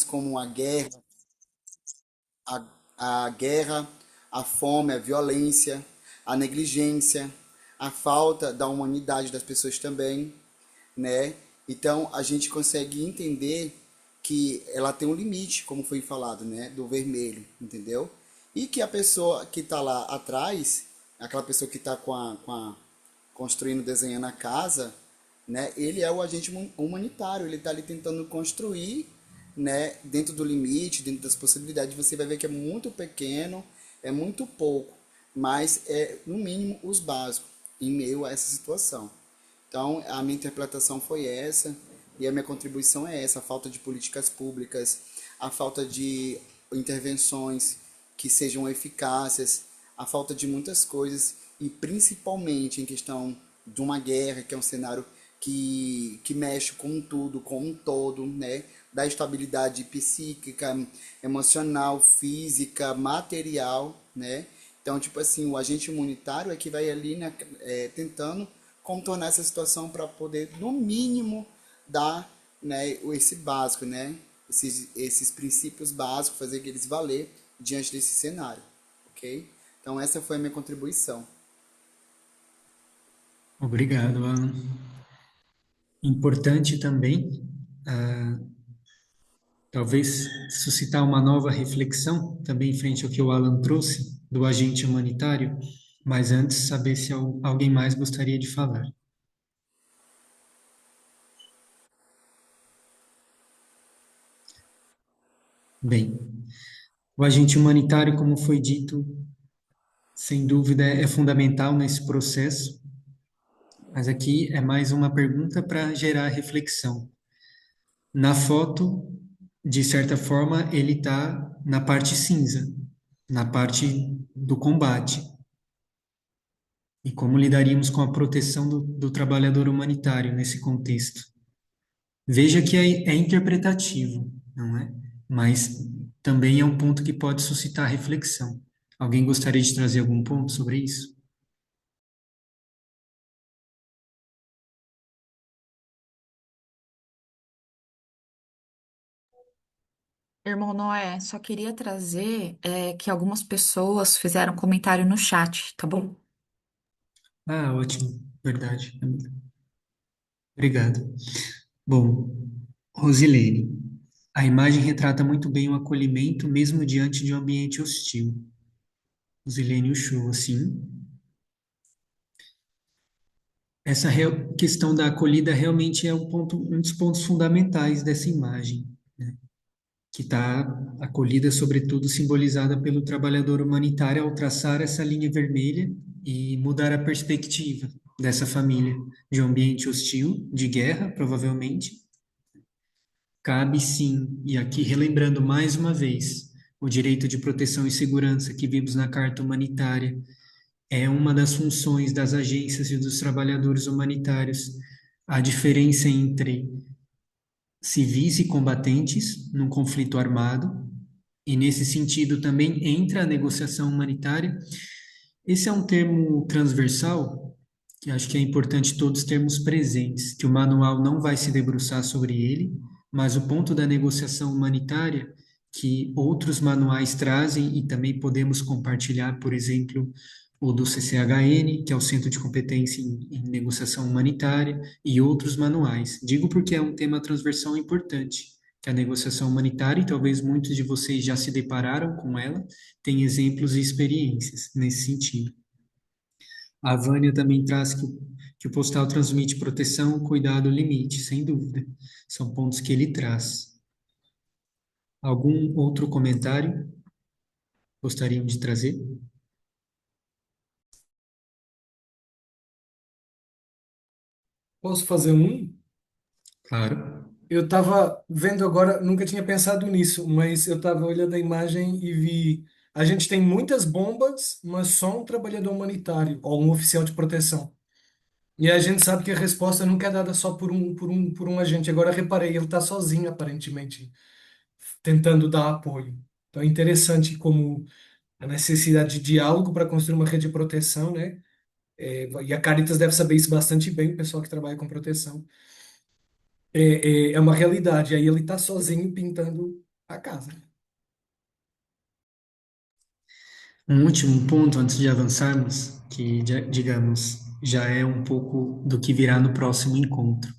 como a, a guerra, a fome, a violência, a negligência, a falta da humanidade das pessoas também, né? Então a gente consegue entender que ela tem um limite, como foi falado, né? Do vermelho, entendeu? E que a pessoa que está lá atrás, aquela pessoa que está construindo, desenhando a casa, né? Ele é o agente humanitário, ele está ali tentando construir, né? Dentro do limite, dentro das possibilidades, você vai ver que é muito pequeno, é muito pouco, mas é no mínimo os básicos em meio a essa situação. Então, a minha interpretação foi essa, e a minha contribuição é essa: a falta de políticas públicas, a falta de intervenções que sejam eficazes, a falta de muitas coisas, e principalmente em questão de uma guerra, que é um cenário que mexe com tudo, com um todo, né? Da estabilidade psíquica, emocional, física, material, né? Então, tipo assim, o agente imunitário é que vai ali, né, tentando contornar essa situação para poder, no mínimo, dar, né, esse básico, né? Esses princípios básicos, fazer eles valer diante desse cenário, ok? Então, essa foi a minha contribuição. Obrigado, Alan. Importante também, ah, talvez suscitar uma nova reflexão também em frente ao que o Alan trouxe do agente humanitário, mas antes saber se alguém mais gostaria de falar. Bem, o agente humanitário, como foi dito, sem dúvida é fundamental nesse processo, mas aqui é mais uma pergunta para gerar reflexão. Na foto, de certa forma, ele está na parte cinza, na parte do combate. E como lidaríamos com a proteção do trabalhador humanitário nesse contexto? Veja que é interpretativo, não é? Mas também é um ponto que pode suscitar reflexão. Alguém gostaria de trazer algum ponto sobre isso? Irmão Noé, só queria trazer que algumas pessoas fizeram comentário no chat, tá bom? Ah, ótimo, verdade. Obrigado. Bom, Rosilene, a imagem retrata muito bem o acolhimento, mesmo diante de um ambiente hostil. Rosilene Uchoa, sim. Essa questão da acolhida realmente é um dos pontos fundamentais dessa imagem, né? Que está acolhida, sobretudo, simbolizada pelo trabalhador humanitário ao traçar essa linha vermelha e mudar a perspectiva dessa família de um ambiente hostil, de guerra, provavelmente. Cabe sim, e aqui relembrando mais uma vez, o direito de proteção e segurança que vimos na Carta Humanitária é uma das funções das agências e dos trabalhadores humanitários. A diferença entre civis e combatentes num conflito armado, e nesse sentido também entra a negociação humanitária. Esse é um termo transversal que acho que é importante todos termos presentes, que o manual não vai se debruçar sobre ele, mas o ponto da negociação humanitária que outros manuais trazem e também podemos compartilhar, por exemplo, o do CCHN, que é o Centro de Competência em Negociação Humanitária, e outros manuais. Digo porque é um tema transversal importante, que é a negociação humanitária, e talvez muitos de vocês já se depararam com ela, têm exemplos e experiências nesse sentido. A Vânia também traz que o postal transmite proteção, cuidado, limite, sem dúvida. São pontos que ele traz. Algum outro comentário gostariam de trazer? Posso fazer um? Claro. Eu estava vendo agora, nunca tinha pensado nisso, mas eu estava olhando a imagem e vi. A gente tem muitas bombas, mas só um trabalhador humanitário ou um oficial de proteção. E a gente sabe que a resposta nunca é dada só por um agente. Agora reparei, ele está sozinho, aparentemente, tentando dar apoio. Então é interessante como a necessidade de diálogo para construir uma rede de proteção, né? E a Caritas deve saber isso bastante bem, o pessoal que trabalha com proteção. É uma realidade. Aí ele está sozinho pintando a casa. Um último ponto antes de avançarmos, que, digamos, já é um pouco do que virá no próximo encontro,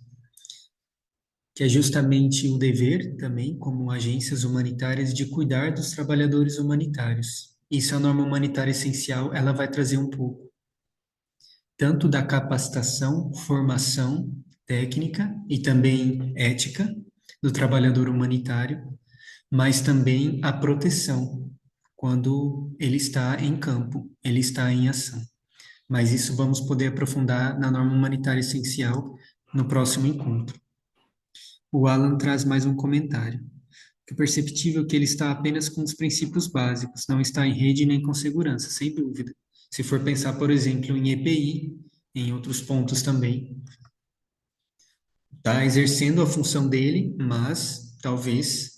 que é justamente o dever também, como agências humanitárias, de cuidar dos trabalhadores humanitários. Isso é a norma humanitária essencial, ela vai trazer um pouco, tanto da capacitação, formação técnica e também ética do trabalhador humanitário, mas também a proteção, quando ele está em campo, ele está em ação. Mas isso vamos poder aprofundar na norma humanitária essencial no próximo encontro. O Alan traz mais um comentário. É perceptível que ele está apenas com os princípios básicos, não está em rede nem com segurança, sem dúvida. Se for pensar, por exemplo, em EPI, em outros pontos também, está exercendo a função dele, mas talvez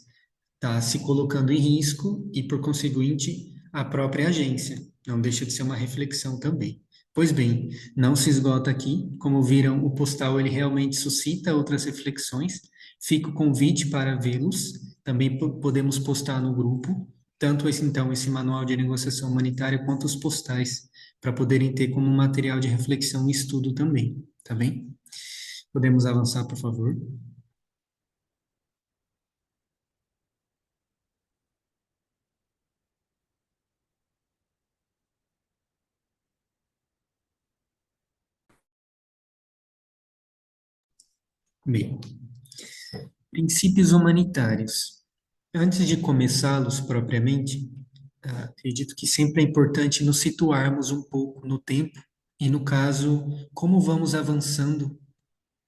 está se colocando em risco e, por conseguinte, a própria agência. Não deixa de ser uma reflexão também. Pois bem, não se esgota aqui. Como viram, o postal ele realmente suscita outras reflexões. Fica o convite para vê-los. Também podemos postar no grupo, tanto esse manual de negociação humanitária quanto os postais, para poderem ter como material de reflexão e estudo também, tá bem? Podemos avançar, por favor? Bem, princípios humanitários. Antes de começá-los propriamente, acredito que sempre é importante nos situarmos um pouco no tempo e, no caso, como vamos avançando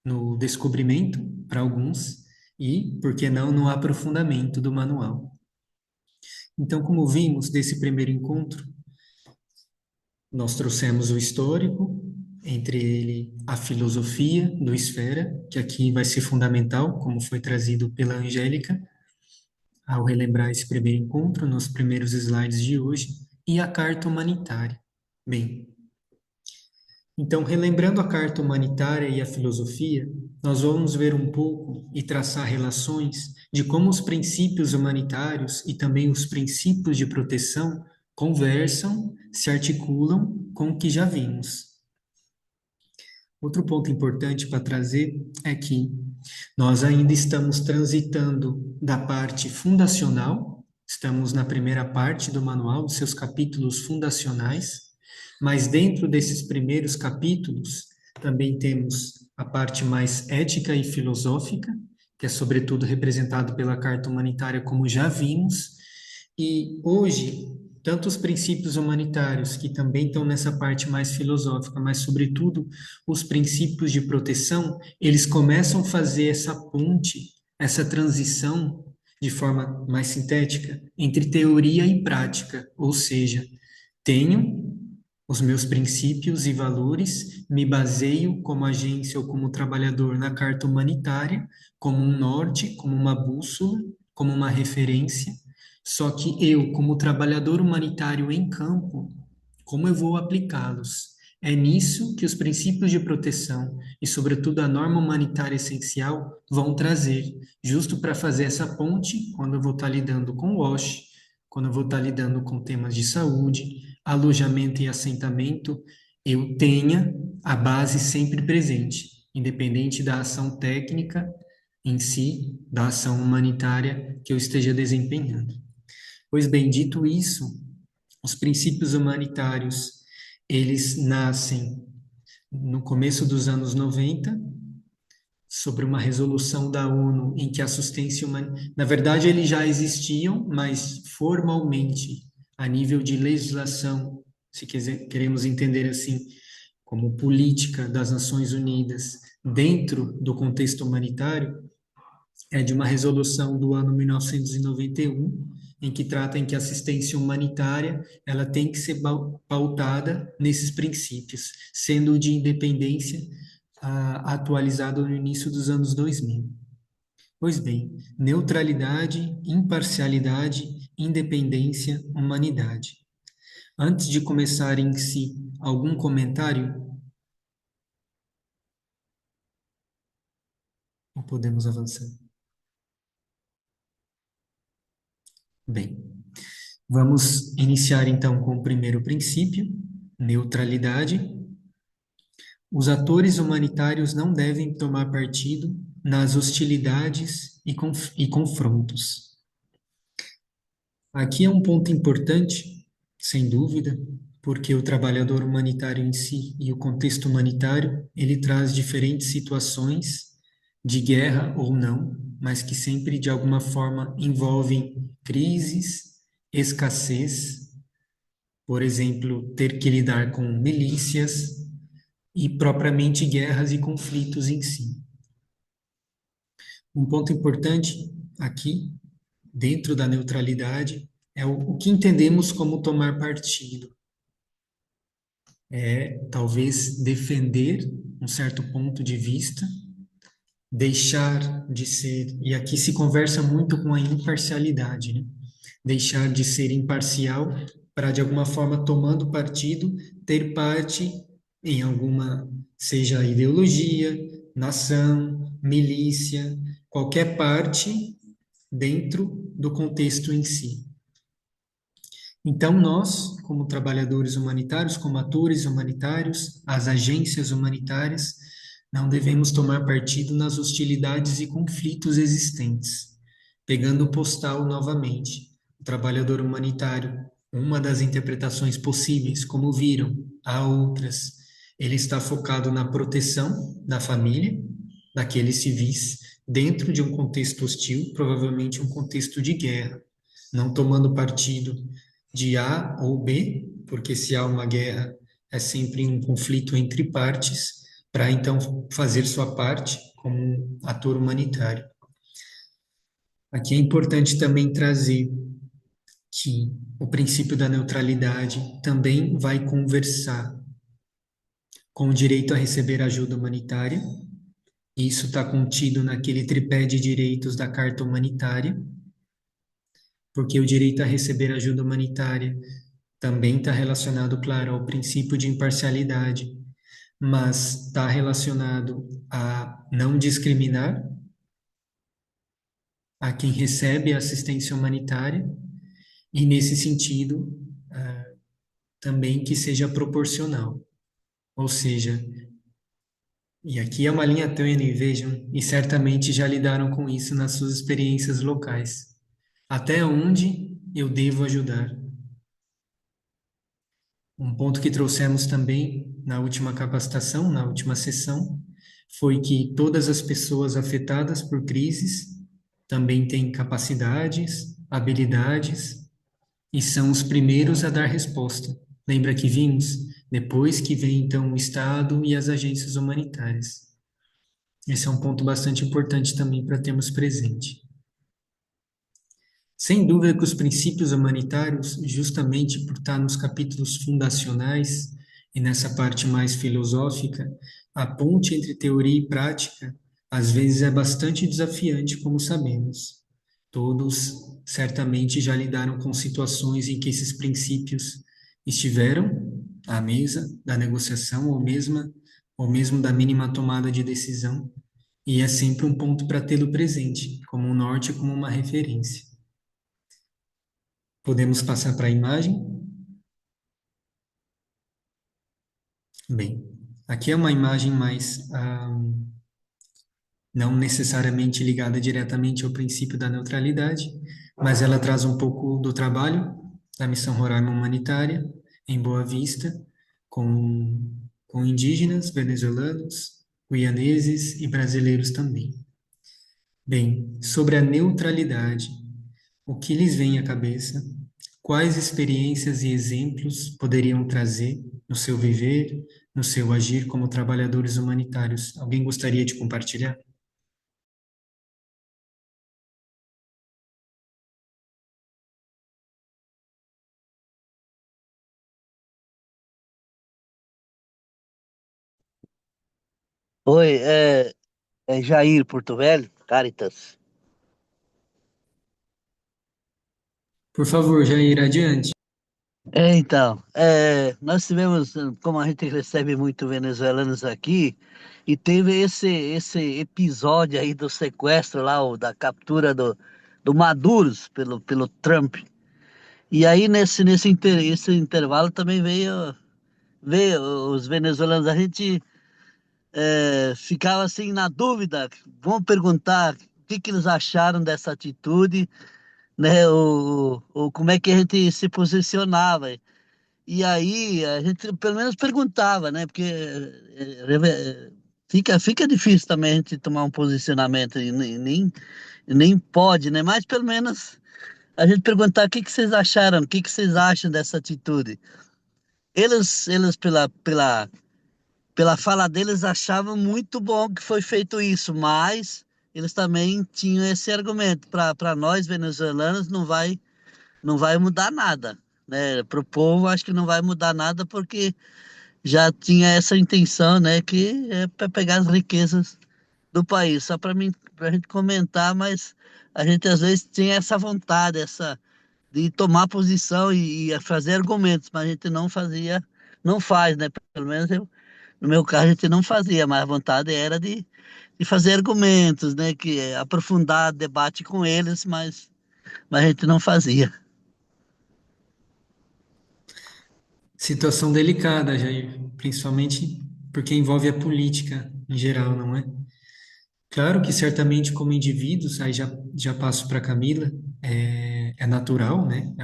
no descobrimento, para alguns, e, por que não, no aprofundamento do manual. Então, como vimos desse primeiro encontro, nós trouxemos o histórico, entre ele a filosofia do Esfera, que aqui vai ser fundamental, como foi trazido pela Angélica, ao relembrar esse primeiro encontro, nos primeiros slides de hoje, e a carta humanitária. Bem, então, relembrando a carta humanitária e a filosofia, nós vamos ver um pouco e traçar relações de como os princípios humanitários e também os princípios de proteção conversam, se articulam com o que já vimos. Outro ponto importante para trazer é que nós ainda estamos transitando da parte fundacional, estamos na primeira parte do manual, dos seus capítulos fundacionais, mas dentro desses primeiros capítulos também temos a parte mais ética e filosófica, que é sobretudo representado pela Carta Humanitária, como já vimos, e hoje tanto os princípios humanitários, que também estão nessa parte mais filosófica, mas, sobretudo, os princípios de proteção, eles começam a fazer essa ponte, essa transição, de forma mais sintética, entre teoria e prática. Ou seja, tenho os meus princípios e valores, me baseio como agência ou como trabalhador na carta humanitária, como um norte, como uma bússola, como uma referência. Só que eu, como trabalhador humanitário em campo, como eu vou aplicá-los? É nisso que os princípios de proteção e, sobretudo, a norma humanitária essencial vão trazer, justo para fazer essa ponte quando eu vou estar lidando com o WASH, quando eu vou estar lidando com temas de saúde, alojamento e assentamento, eu tenha a base sempre presente, independente da ação técnica em si, da ação humanitária que eu esteja desempenhando. Pois bem, dito isso, os princípios humanitários, eles nascem no começo dos anos 90, sobre uma resolução da ONU em que a assistência humanitária, na verdade, eles já existiam, mas formalmente, a nível de legislação, se queremos entender assim, como política das Nações Unidas, dentro do contexto humanitário, é de uma resolução do ano 1991, em que trata em que a assistência humanitária ela tem que ser pautada nesses princípios, sendo de independência atualizado no início dos anos 2000. Pois bem, neutralidade, imparcialidade, independência, humanidade. Antes de começar em si, algum comentário? Ou podemos avançar? Bem, vamos iniciar então com o primeiro princípio, neutralidade. Os atores humanitários não devem tomar partido nas hostilidades e confrontos. Aqui é um ponto importante, sem dúvida, porque o trabalhador humanitário em si e o contexto humanitário, ele traz diferentes situações de guerra ou não, mas que sempre de alguma forma envolvem crises, escassez, por exemplo, ter que lidar com milícias e propriamente guerras e conflitos em si. Um ponto importante aqui, dentro da neutralidade, é o que entendemos como tomar partido. É talvez defender um certo ponto de vista, deixar de ser, e aqui se conversa muito com a imparcialidade, né? Deixar de ser imparcial para, de alguma forma, tomando partido, ter parte em alguma, seja ideologia, nação, milícia, qualquer parte dentro do contexto em si. Então, nós, como trabalhadores humanitários, como atores humanitários, as agências humanitárias, não devemos tomar partido nas hostilidades e conflitos existentes. Pegando o postal novamente, o trabalhador humanitário, uma das interpretações possíveis, como viram, há outras, ele está focado na proteção da família, daqueles civis, dentro de um contexto hostil, provavelmente um contexto de guerra, não tomando partido de A ou B, porque se há uma guerra, é sempre um conflito entre partes, para então fazer sua parte como um ator humanitário. Aqui é importante também trazer que o princípio da neutralidade também vai conversar com o direito a receber ajuda humanitária. Isso está contido naquele tripé de direitos da Carta Humanitária, porque o direito a receber ajuda humanitária também está relacionado, claro, ao princípio de imparcialidade, mas está relacionado a não discriminar a quem recebe assistência humanitária e, nesse sentido, também que seja proporcional. Ou seja, e aqui é uma linha tênue, vejam, e certamente já lidaram com isso nas suas experiências locais. Até onde eu devo ajudar? Um ponto que trouxemos também na última capacitação, na última sessão, foi que todas as pessoas afetadas por crises também têm capacidades, habilidades e são os primeiros a dar resposta. Lembra que vimos? Depois que vem então o Estado e as agências humanitárias. Esse é um ponto bastante importante também para termos presente. Sem dúvida que os princípios humanitários, justamente por estar nos capítulos fundacionais e nessa parte mais filosófica, a ponte entre teoria e prática, às vezes é bastante desafiante, como sabemos. Todos certamente já lidaram com situações em que esses princípios estiveram à mesa da negociação ou mesmo da mínima tomada de decisão, e é sempre um ponto para tê-lo presente, como um norte, como uma referência. Podemos passar para a imagem? Bem, aqui é uma imagem mais não necessariamente ligada diretamente ao princípio da neutralidade, mas ela traz um pouco do trabalho da Missão Roraima Humanitária em Boa Vista, com indígenas, venezuelanos, guianeses e brasileiros também. Bem, sobre a neutralidade, o que lhes vem à cabeça? Quais experiências e exemplos poderiam trazer no seu viver, no seu agir como trabalhadores humanitários? Alguém gostaria de compartilhar? Oi, é Jair Porto Velho, Caritas. Por favor, Jair, adiante. Nós tivemos, como a gente recebe muito venezuelanos aqui, e teve esse episódio aí do sequestro lá, da captura do Maduros pelo Trump. E aí esse intervalo também veio os venezuelanos. A gente ficava assim na dúvida, vamos perguntar o que eles acharam dessa atitude, né? Como é que a gente se posicionava. E aí a gente pelo menos perguntava, né? Porque fica difícil também a gente tomar um posicionamento e nem pode, né? Mas pelo menos a gente perguntar o que vocês acharam, o que vocês acham dessa atitude. Eles pela fala deles, achavam muito bom que foi feito isso, mas eles também tinham esse argumento: para nós venezuelanos não vai mudar nada, né? Para o povo, acho que não vai mudar nada, porque já tinha essa intenção, né? Que é para pegar as riquezas do país. Só para mim, para a gente comentar, mas a gente às vezes tem essa vontade, de tomar posição e fazer argumentos, mas a gente não fazia, não faz, né? Pelo menos no meu caso, a gente não fazia, mas a vontade era de fazer argumentos, né? Que aprofundar debate com eles, mas a gente não fazia. Situação delicada, Jair, principalmente porque envolve a política em geral, não é? Claro que certamente como indivíduos, aí já passo para Camila, é natural, né?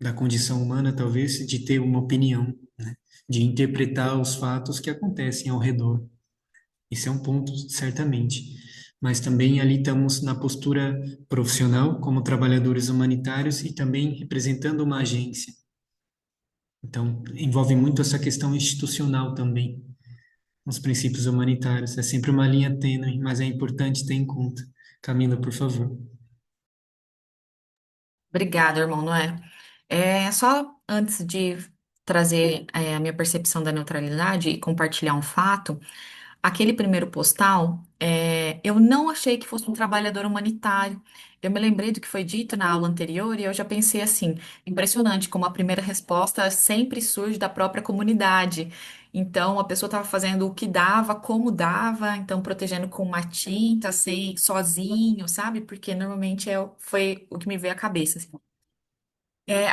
Da condição humana, talvez, de ter uma opinião, né? De interpretar os fatos que acontecem ao redor. Esse é um ponto, certamente. Mas também ali estamos na postura profissional, como trabalhadores humanitários e também representando uma agência. Então, envolve muito essa questão institucional também, os princípios humanitários. É sempre uma linha tênue, mas é importante ter em conta. Camila, por favor. Obrigada, irmão Noé. Só antes de trazer a minha percepção da neutralidade e compartilhar um fato, aquele primeiro postal, eu não achei que fosse um trabalhador humanitário. Eu me lembrei do que foi dito na aula anterior e eu já pensei assim, impressionante como a primeira resposta sempre surge da própria comunidade. Então, a pessoa estava fazendo o que dava, como dava, então protegendo com uma tinta, sem, sozinho, sabe? Porque normalmente foi o que me veio à cabeça, assim.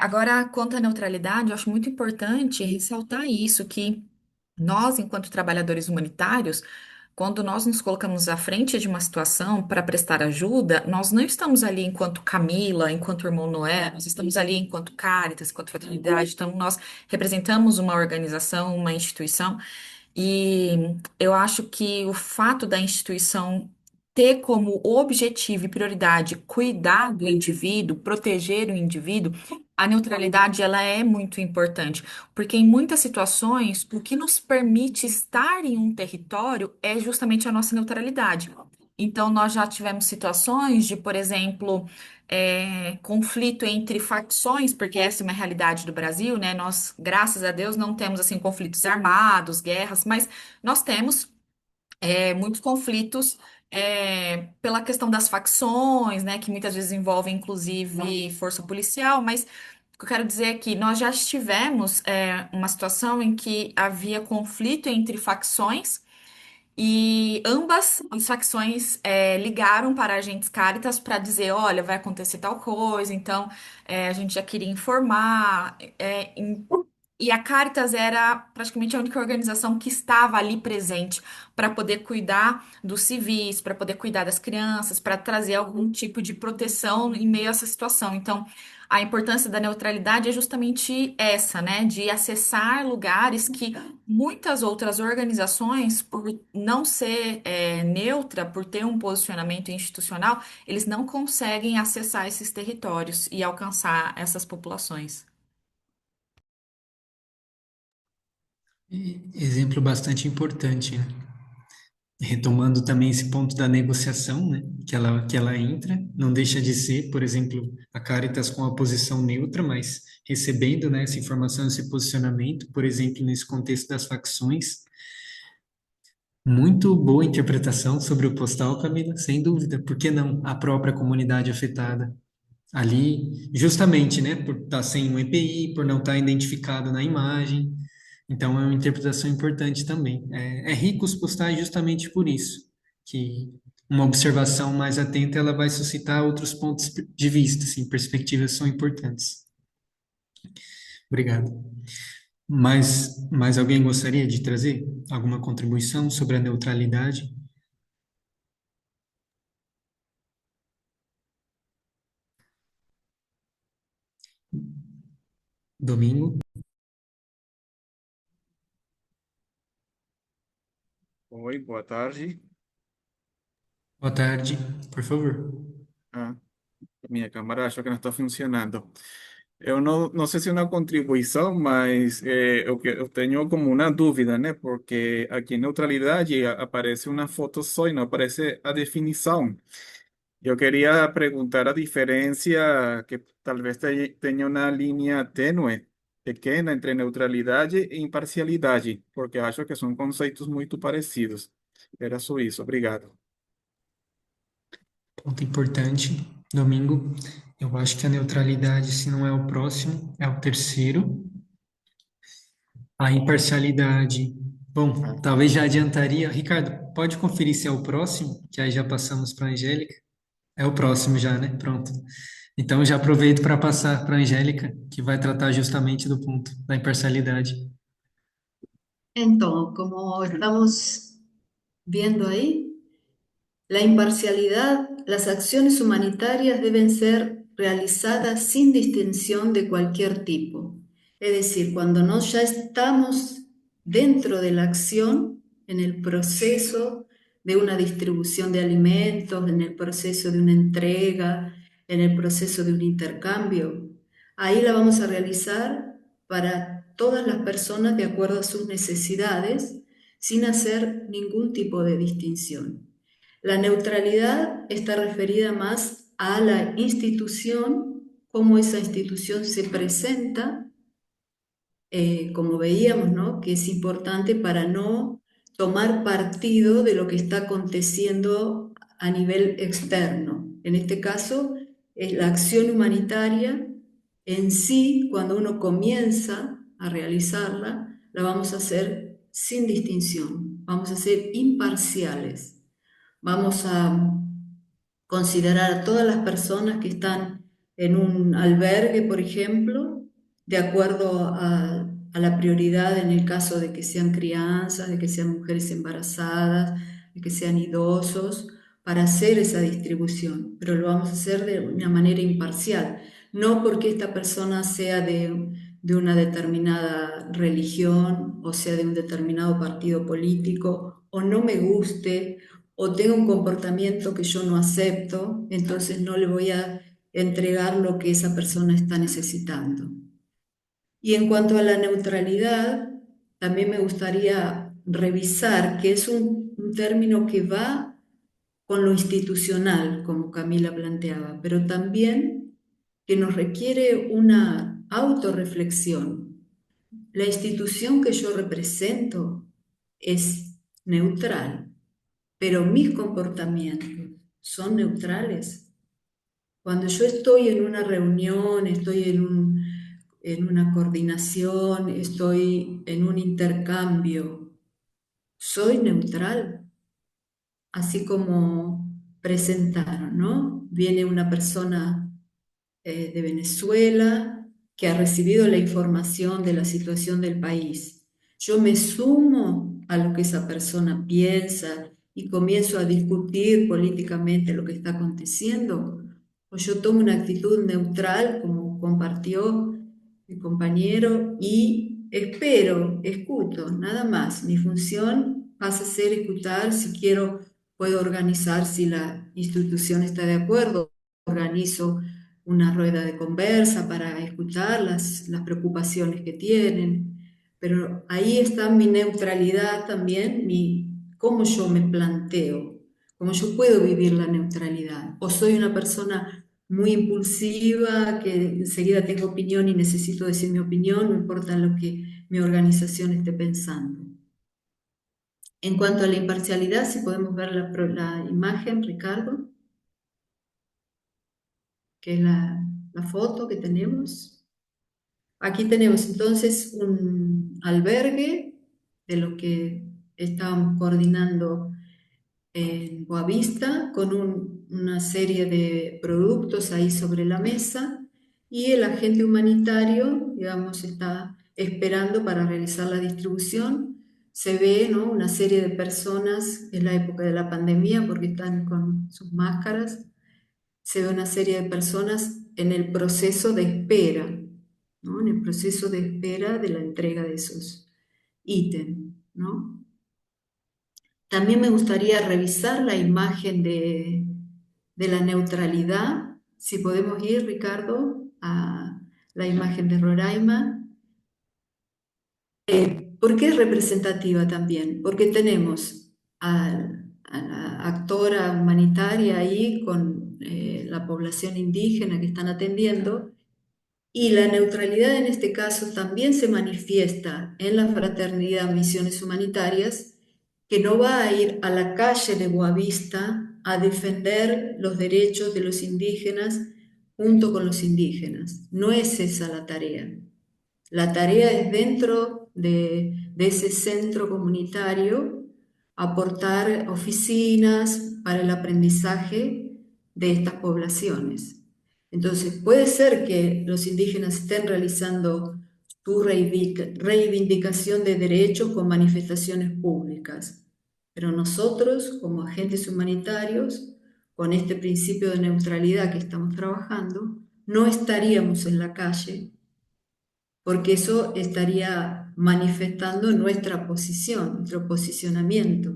Agora, quanto à neutralidade, eu acho muito importante ressaltar isso, que nós, enquanto trabalhadores humanitários, quando nós nos colocamos à frente de uma situação para prestar ajuda, nós não estamos ali enquanto Camila, enquanto irmão Noé, nós estamos ali enquanto Cáritas, enquanto fraternidade, então nós representamos uma organização, uma instituição, e eu acho que o fato da instituição ter como objetivo e prioridade cuidar do indivíduo, proteger o indivíduo, a neutralidade ela é muito importante, porque em muitas situações o que nos permite estar em um território é justamente a nossa neutralidade. Então, nós já tivemos situações de, por exemplo, conflito entre facções, porque essa é uma realidade do Brasil, né? Nós, graças a Deus, não temos assim conflitos armados, guerras, mas nós temos muitos conflitos pela questão das facções, né? Que muitas vezes envolvem, inclusive, força policial, mas o que eu quero dizer é que nós já tivemos uma situação em que havia conflito entre facções. E ambas as facções ligaram para agentes Caritas para dizer, olha, vai acontecer tal coisa, então a gente já queria informar. E a Caritas era praticamente a única organização que estava ali presente para poder cuidar dos civis, para poder cuidar das crianças, para trazer algum tipo de proteção em meio a essa situação. Então, a importância da neutralidade é justamente essa, né? De acessar lugares que muitas outras organizações, por não ser neutra, por ter um posicionamento institucional, eles não conseguem acessar esses territórios e alcançar essas populações. Exemplo bastante importante, né? Retomando também esse ponto da negociação, né? Que ela entra, não deixa de ser, por exemplo, a Caritas com a posição neutra, mas recebendo, né, essa informação, esse posicionamento, por exemplo, nesse contexto das facções. Muito boa interpretação sobre o postal, Camila, sem dúvida. Por que não a própria comunidade afetada? ali, justamente, né, por estar sem um EPI, por não estar identificado na imagem. Então, é uma interpretação importante também. É rico os postais justamente por isso, que uma observação mais atenta, ela vai suscitar outros pontos de vista, assim, perspectivas são importantes. Obrigado. Mais alguém gostaria de trazer alguma contribuição sobre a neutralidade? Domingo? Oi, boa tarde. Boa tarde, por favor. Ah, minha câmera acho que não está funcionando. Eu não sei se é uma contribuição, mas eu tenho como uma dúvida, né? Porque aqui em neutralidade aparece uma foto só e não aparece a definição. Eu queria perguntar a diferença, que talvez tenha uma linha tênue, pequena, entre neutralidade e imparcialidade, porque acho que são conceitos muito parecidos. Era só isso, obrigado. Ponto importante. Domingo, eu acho que a neutralidade, se não é o próximo, é o terceiro. A imparcialidade, bom, talvez já adiantaria. Ricardo, pode conferir se é o próximo, que aí já passamos para a Angélica. É o próximo já, né? Pronto. Então já aproveito para passar para a Angélica, que vai tratar justamente do ponto da imparcialidade. Entonces, como estamos viendo ahí, la imparcialidad, las acciones humanitarias deben ser realizadas sin distinción de cualquier tipo. Es decir, cuando no ya estamos dentro de la acción, en el proceso de una distribución de alimentos, en el proceso de una entrega, en el proceso de un intercambio, ahí la vamos a realizar para todas las personas de acuerdo a sus necesidades, sin hacer ningún tipo de distinción. La neutralidad está referida más a la institución, cómo esa institución se presenta, como veíamos, ¿no? Que es importante para no tomar partido de lo que está aconteciendo a nivel externo. En este caso, es la acción humanitaria en sí, cuando uno comienza a realizarla, la vamos a hacer sin distinción, vamos a ser imparciales. Vamos a considerar a todas las personas que están en un albergue, por ejemplo, de acuerdo a la prioridad en el caso de que sean crianzas, de que sean mujeres embarazadas, de que sean idosos, para hacer esa distribución, pero lo vamos a hacer de una manera imparcial, no porque esta persona sea de una determinada religión o sea de un determinado partido político o no me guste o tenga un comportamiento que yo no acepto, entonces no le voy a entregar lo que esa persona está necesitando. Y en cuanto a la neutralidad, también me gustaría revisar que es un término que va con lo institucional, como Camila planteaba, pero también que nos requiere una autorreflexión. La institución que yo represento es neutral, pero mis comportamientos son neutrales. Cuando yo estoy en una reunión, estoy en una coordinación, estoy en un intercambio, soy neutral, así como presentaron, ¿no? Viene una persona de Venezuela que ha recibido la información de la situación del país. Yo me sumo a lo que esa persona piensa y comienzo a discutir políticamente lo que está aconteciendo, o yo tomo una actitud neutral, como compartió mi compañero, y espero, escucho, nada más. Mi función pasa a ser escuchar, si quiero puedo organizar, si la institución está de acuerdo, organizo una rueda de conversa para escuchar las preocupaciones que tienen, pero ahí está mi neutralidad también, cómo yo me planteo, cómo yo puedo vivir la neutralidad. O soy una persona muy impulsiva, que enseguida tengo opinión y necesito decir mi opinión, no importa lo que mi organización esté pensando. En cuanto a la imparcialidad, si podemos ver la imagen, Ricardo, que es la foto que tenemos. Aquí tenemos entonces un albergue de lo que estábamos coordinando en Boavista, con una serie de productos ahí sobre la mesa, y el agente humanitario, digamos, está esperando para realizar la distribución. Se ve, ¿no?, una serie de personas en la época de la pandemia porque están con sus máscaras. Se ve una serie de personas en el proceso de espera, ¿no?, en el proceso de espera de la entrega de esos ítems, ¿no? También me gustaría revisar la imagen de la neutralidad. Si podemos ir, Ricardo, a la imagen de Roraima. ¿Por qué es representativa también? Porque tenemos a la actora humanitaria ahí con la población indígena que están atendiendo, y la neutralidad en este caso también se manifiesta en la Fraternidad Misiones Humanitarias, que no va a ir a la calle de Boavista a defender los derechos de los indígenas junto con los indígenas. No es esa la tarea. La tarea es dentro de ese centro comunitario aportar oficinas para el aprendizaje de estas poblaciones. Entonces, puede ser que los indígenas estén realizando su reivindicación de derechos con manifestaciones públicas, pero nosotros, como agentes humanitarios, con este principio de neutralidad que estamos trabajando, no estaríamos en la calle porque eso estaría manifestando nuestra posición, nuestro posicionamiento,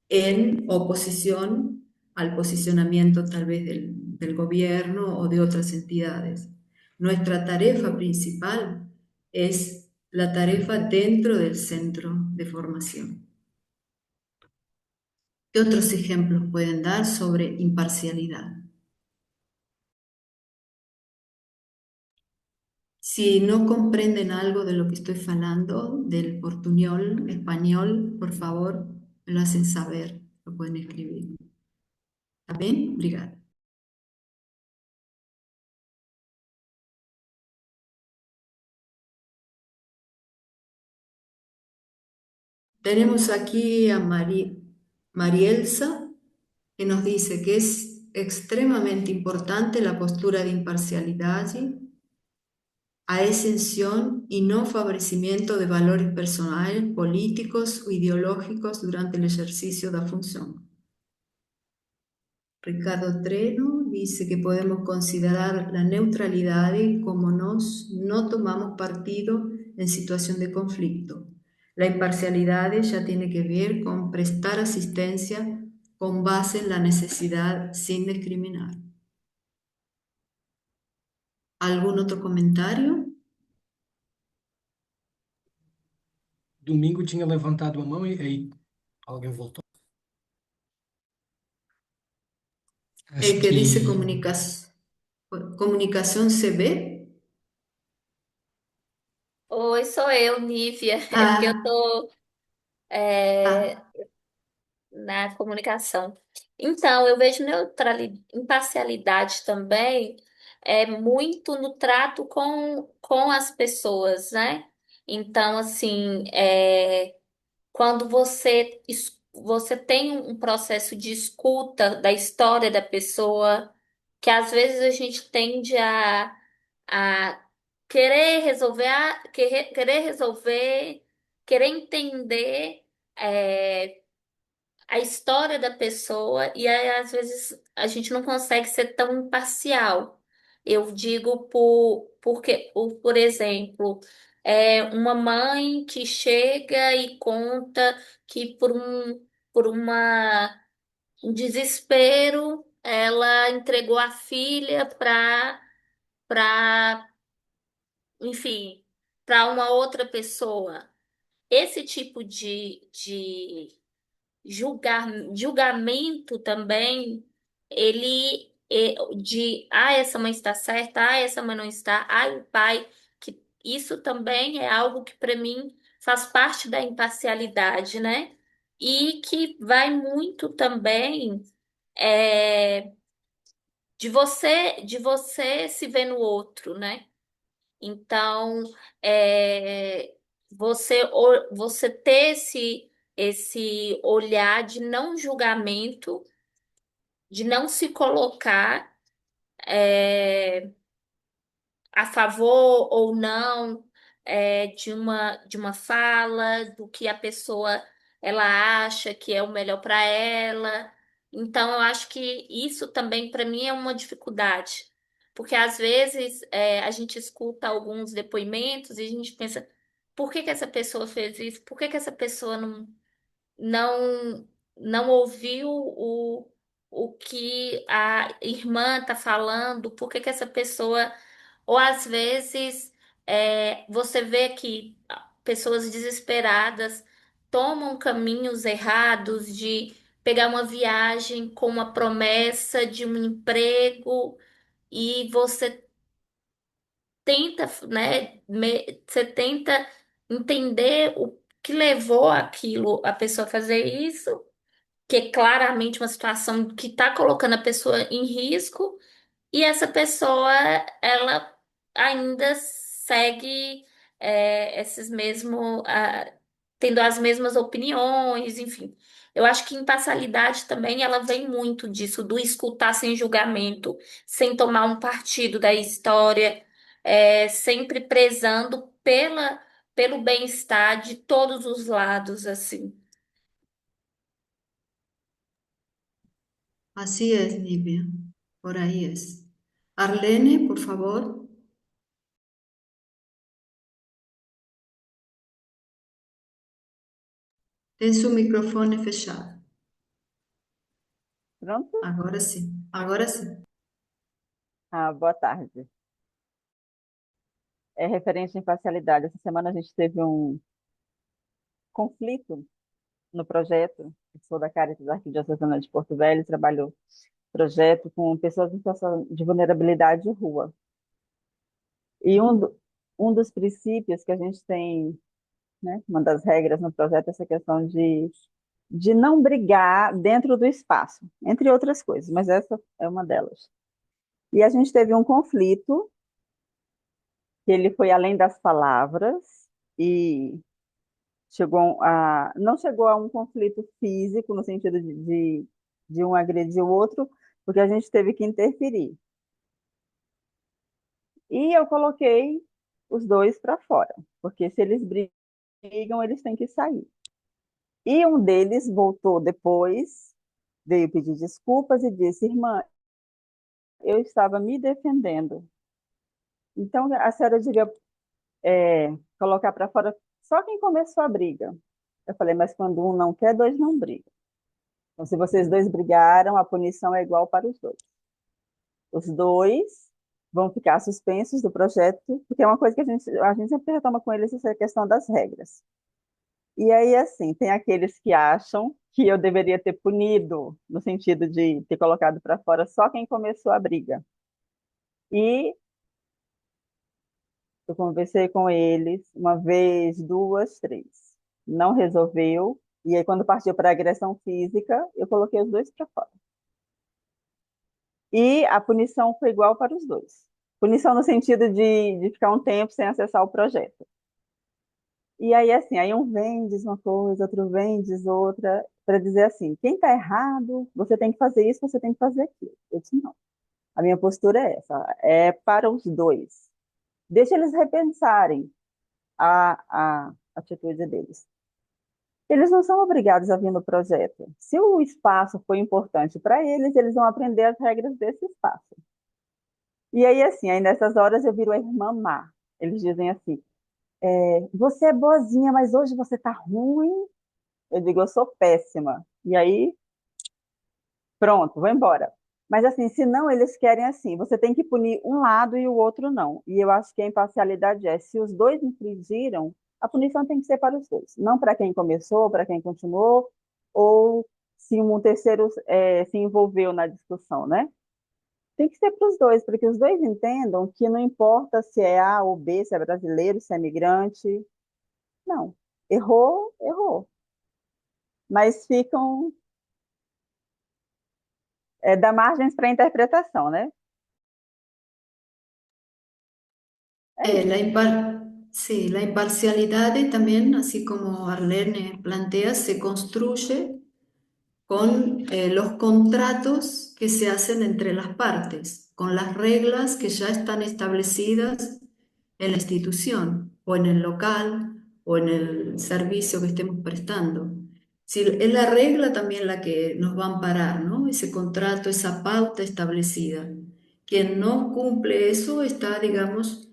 en oposición al posicionamiento tal vez del gobierno o de otras entidades. Nuestra tarea principal es la tarea dentro del centro de formación. ¿Qué otros ejemplos pueden dar sobre imparcialidad? Si no comprenden algo de lo que estoy hablando, del portuñol, español, por favor, me lo hacen saber, lo pueden escribir. ¿Está bien? Obrigada. Tenemos aquí a Marielsa, que nos dice que es extremadamente importante la postura de imparcialidad, a exención y no favorecimiento de valores personales, políticos o ideológicos durante el ejercicio de la función. Ricardo Treno dice que podemos considerar la neutralidad como no tomamos partido en situación de conflicto. La imparcialidad ya tiene que ver con prestar asistencia con base en la necesidad sin discriminar. ¿Algún otro comentario? Domingo tinha levantado a mão e aí alguém voltou. Acho El que dice que comunicación se ve. Oi, sou eu, Nívia. É porque eu Ah, tô ah, na comunicação. Então, eu vejo imparcialidade também muito no trato com as pessoas, né? Então, assim, quando você tem um processo de escuta da história da pessoa, que às vezes a gente tende a querer resolver, querer entender a história da pessoa, e aí, às vezes a gente não consegue ser tão imparcial. Eu digo por exemplo, uma mãe que chega e conta que um desespero ela entregou a filha para, enfim, para uma outra pessoa. Esse tipo de julgamento também, essa mãe está certa, essa mãe não está, o pai, que isso também é algo que para mim faz parte da imparcialidade, né? E que vai muito também é, de você se ver no outro, né? Então, é, você ter esse olhar de não julgamento, de não se colocar a favor ou não de uma fala, do que a pessoa ela acha que é o melhor para ela. Então, eu acho que isso também para mim é uma dificuldade, porque às vezes a gente escuta alguns depoimentos e a gente pensa, por que que essa pessoa fez isso? Por que que essa pessoa não, não ouviu o que a irmã está falando? Por que que essa pessoa. Ou às vezes você vê que pessoas desesperadas tomam caminhos errados de pegar uma viagem com uma promessa de um emprego e você tenta, né, você tenta entender o que levou aquilo, a pessoa a fazer isso, que é claramente uma situação que está colocando a pessoa em risco, e essa pessoa, ela ainda segue esses mesmos, tendo as mesmas opiniões, enfim. Eu acho que imparcialidade também ela vem muito disso, do escutar sem julgamento, sem tomar um partido da história, sempre prezando pelo bem-estar de todos os lados, assim. Así es, Nivea. Por ahí es. Arlene, por favor. Ten su micrófono fechado. Pronto? Agora sim. Agora sim. Boa tarde. É referente à imparcialidade. Essa semana a gente teve um conflito no projeto. Eu sou da Caritas Arquidiocesana de Porto Velho, trabalho projeto com pessoas em situação de vulnerabilidade de rua. E um dos princípios que a gente tem, né, uma das regras no projeto é essa questão de não brigar dentro do espaço, entre outras coisas, mas essa é uma delas. E a gente teve um conflito que ele foi além das palavras e não chegou a um conflito físico, no sentido de um agredir o outro, porque a gente teve que interferir. E eu coloquei os dois para fora, porque se eles brigam, eles têm que sair. E um deles voltou depois, veio pedir desculpas e disse: Irmã, eu estava me defendendo. Então, a senhora devia colocar para fora só quem começou a briga. Eu falei: mas quando um não quer, dois não brigam. Então, se vocês dois brigaram, a punição é igual para os dois. Os dois vão ficar suspensos do projeto, porque é uma coisa que a gente sempre retoma com eles, essa questão das regras. E aí, assim, tem aqueles que acham que eu deveria ter punido, no sentido de ter colocado para fora só quem começou a briga. E eu conversei com eles uma vez, duas, três. Não resolveu. E aí, quando partiu para agressão física, eu coloquei os dois para fora. E a punição foi igual para os dois. Punição no sentido de ficar um tempo sem acessar o projeto. E aí, assim, aí um vem, diz uma coisa, outro vem, diz outra, para dizer assim: quem está errado, você tem que fazer isso, você tem que fazer aquilo. Eu disse: não. A minha postura é essa, é para os dois. Deixa eles repensarem a atitude deles. Eles não são obrigados a vir no projeto. Se o espaço foi importante para eles, eles vão aprender as regras desse espaço. E aí, assim, aí nessas horas eu viro a irmã má. Eles dizem assim: você é boazinha, mas hoje você tá ruim. Eu digo: eu sou péssima. E aí, pronto, vou embora. Mas assim, se não, eles querem assim, você tem que punir um lado e o outro não. E eu acho que a imparcialidade é, se os dois infringiram, a punição tem que ser para os dois. Não para quem começou, para quem continuou, ou se um terceiro se envolveu na discussão, né? Tem que ser para os dois, para que os dois entendam que não importa se é A ou B, se é brasileiro, se é migrante. Não. Errou, errou. Mas ficam dá margens para interpretação, né? É isso. Sí, la imparcialidad también, así como Arlene plantea, se construye con los contratos que se hacen entre las partes, con las reglas que ya están establecidas en la institución o en el local o en el servicio que estemos prestando. Si es la regla también la que nos va a amparar, ¿no? Ese contrato, esa pauta establecida. Quien no cumple eso está, digamos,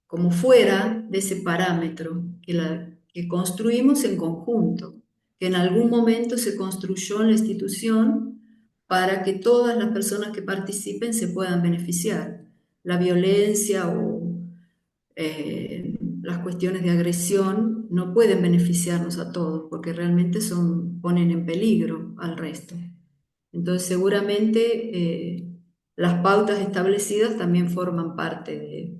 como fuera de ese parámetro que construimos en conjunto, que en algún momento se construyó en la institución para que todas las personas que participen se puedan beneficiar. La violencia o las cuestiones de agresión no pueden beneficiarnos a todos porque realmente ponen en peligro al resto. Entonces seguramente las pautas establecidas también forman parte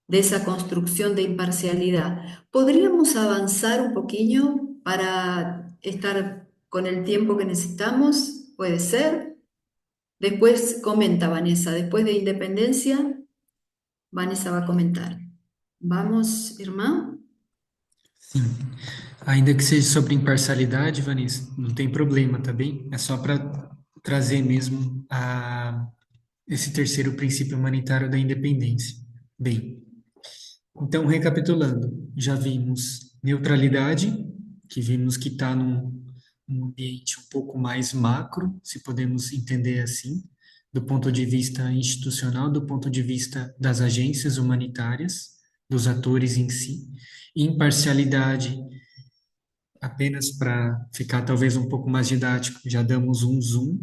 de esa construcción de imparcialidad. ¿Podríamos avanzar un poquillo para estar con el tiempo que necesitamos? ¿Puede ser? Después comenta Vanessa, después de independencia, Vanessa va a comentar. Vamos, irmã? Sim. Ainda que seja sobre imparcialidade, Vanessa, não tem problema, tá bem? É só para trazer mesmo esse terceiro princípio humanitário da independência. Bem, então, recapitulando, já vimos neutralidade, que vimos que está num ambiente um pouco mais macro, se podemos entender assim, do ponto de vista institucional, do ponto de vista das agências humanitárias, dos atores em si. Imparcialidade, apenas para ficar talvez um pouco mais didático, já damos um zoom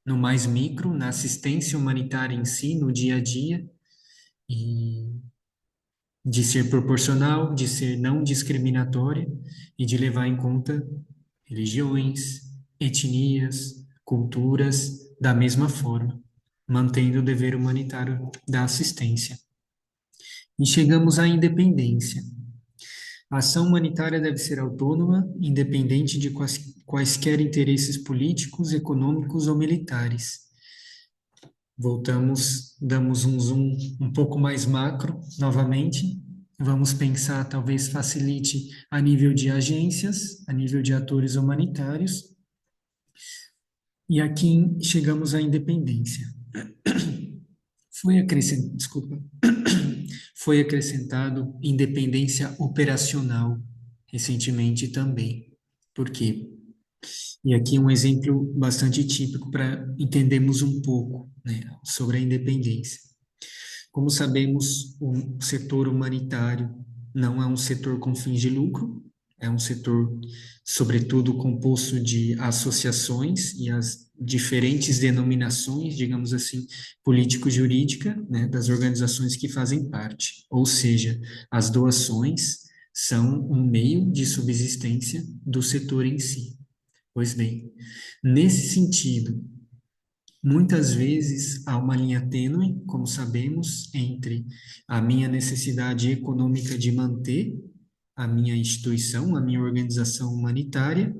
no mais micro, na assistência humanitária em si, no dia a dia, e de ser proporcional, de ser não discriminatória e de levar em conta religiões, etnias, culturas da mesma forma, mantendo o dever humanitário da assistência. E chegamos à independência. A ação humanitária deve ser autônoma, independente de quaisquer interesses políticos, econômicos ou militares. Voltamos, damos um zoom um pouco mais macro, novamente. Vamos pensar, talvez facilite a nível de agências, a nível de atores humanitários. E aqui chegamos à independência. Foi acrescentado independência operacional recentemente também. Por quê? E aqui um exemplo bastante típico para entendermos um pouco, né, sobre a independência. Como sabemos, o setor humanitário não é um setor com fins de lucro, é um setor, sobretudo, composto de associações e as diferentes denominações, digamos assim, político-jurídica, né, das organizações que fazem parte. Ou seja, as doações são um meio de subsistência do setor em si. Pois bem, nesse sentido, muitas vezes há uma linha tênue, como sabemos, entre a minha necessidade econômica de manter a minha instituição, a minha organização humanitária,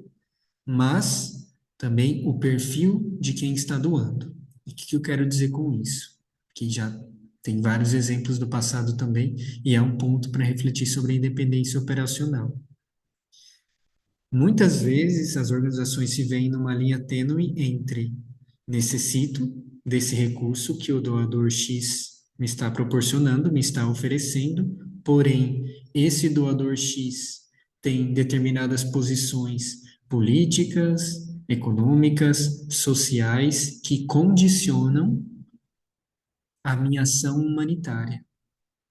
mas também o perfil de quem está doando. E o que eu quero dizer com isso? Que já tem vários exemplos do passado também, e é um ponto para refletir sobre a independência operacional. Muitas vezes as organizações se veem numa linha tênue entre necessito desse recurso que o doador X me está proporcionando, me está oferecendo, porém, esse doador X tem determinadas posições políticas, econômicas, sociais, que condicionam a minha ação humanitária.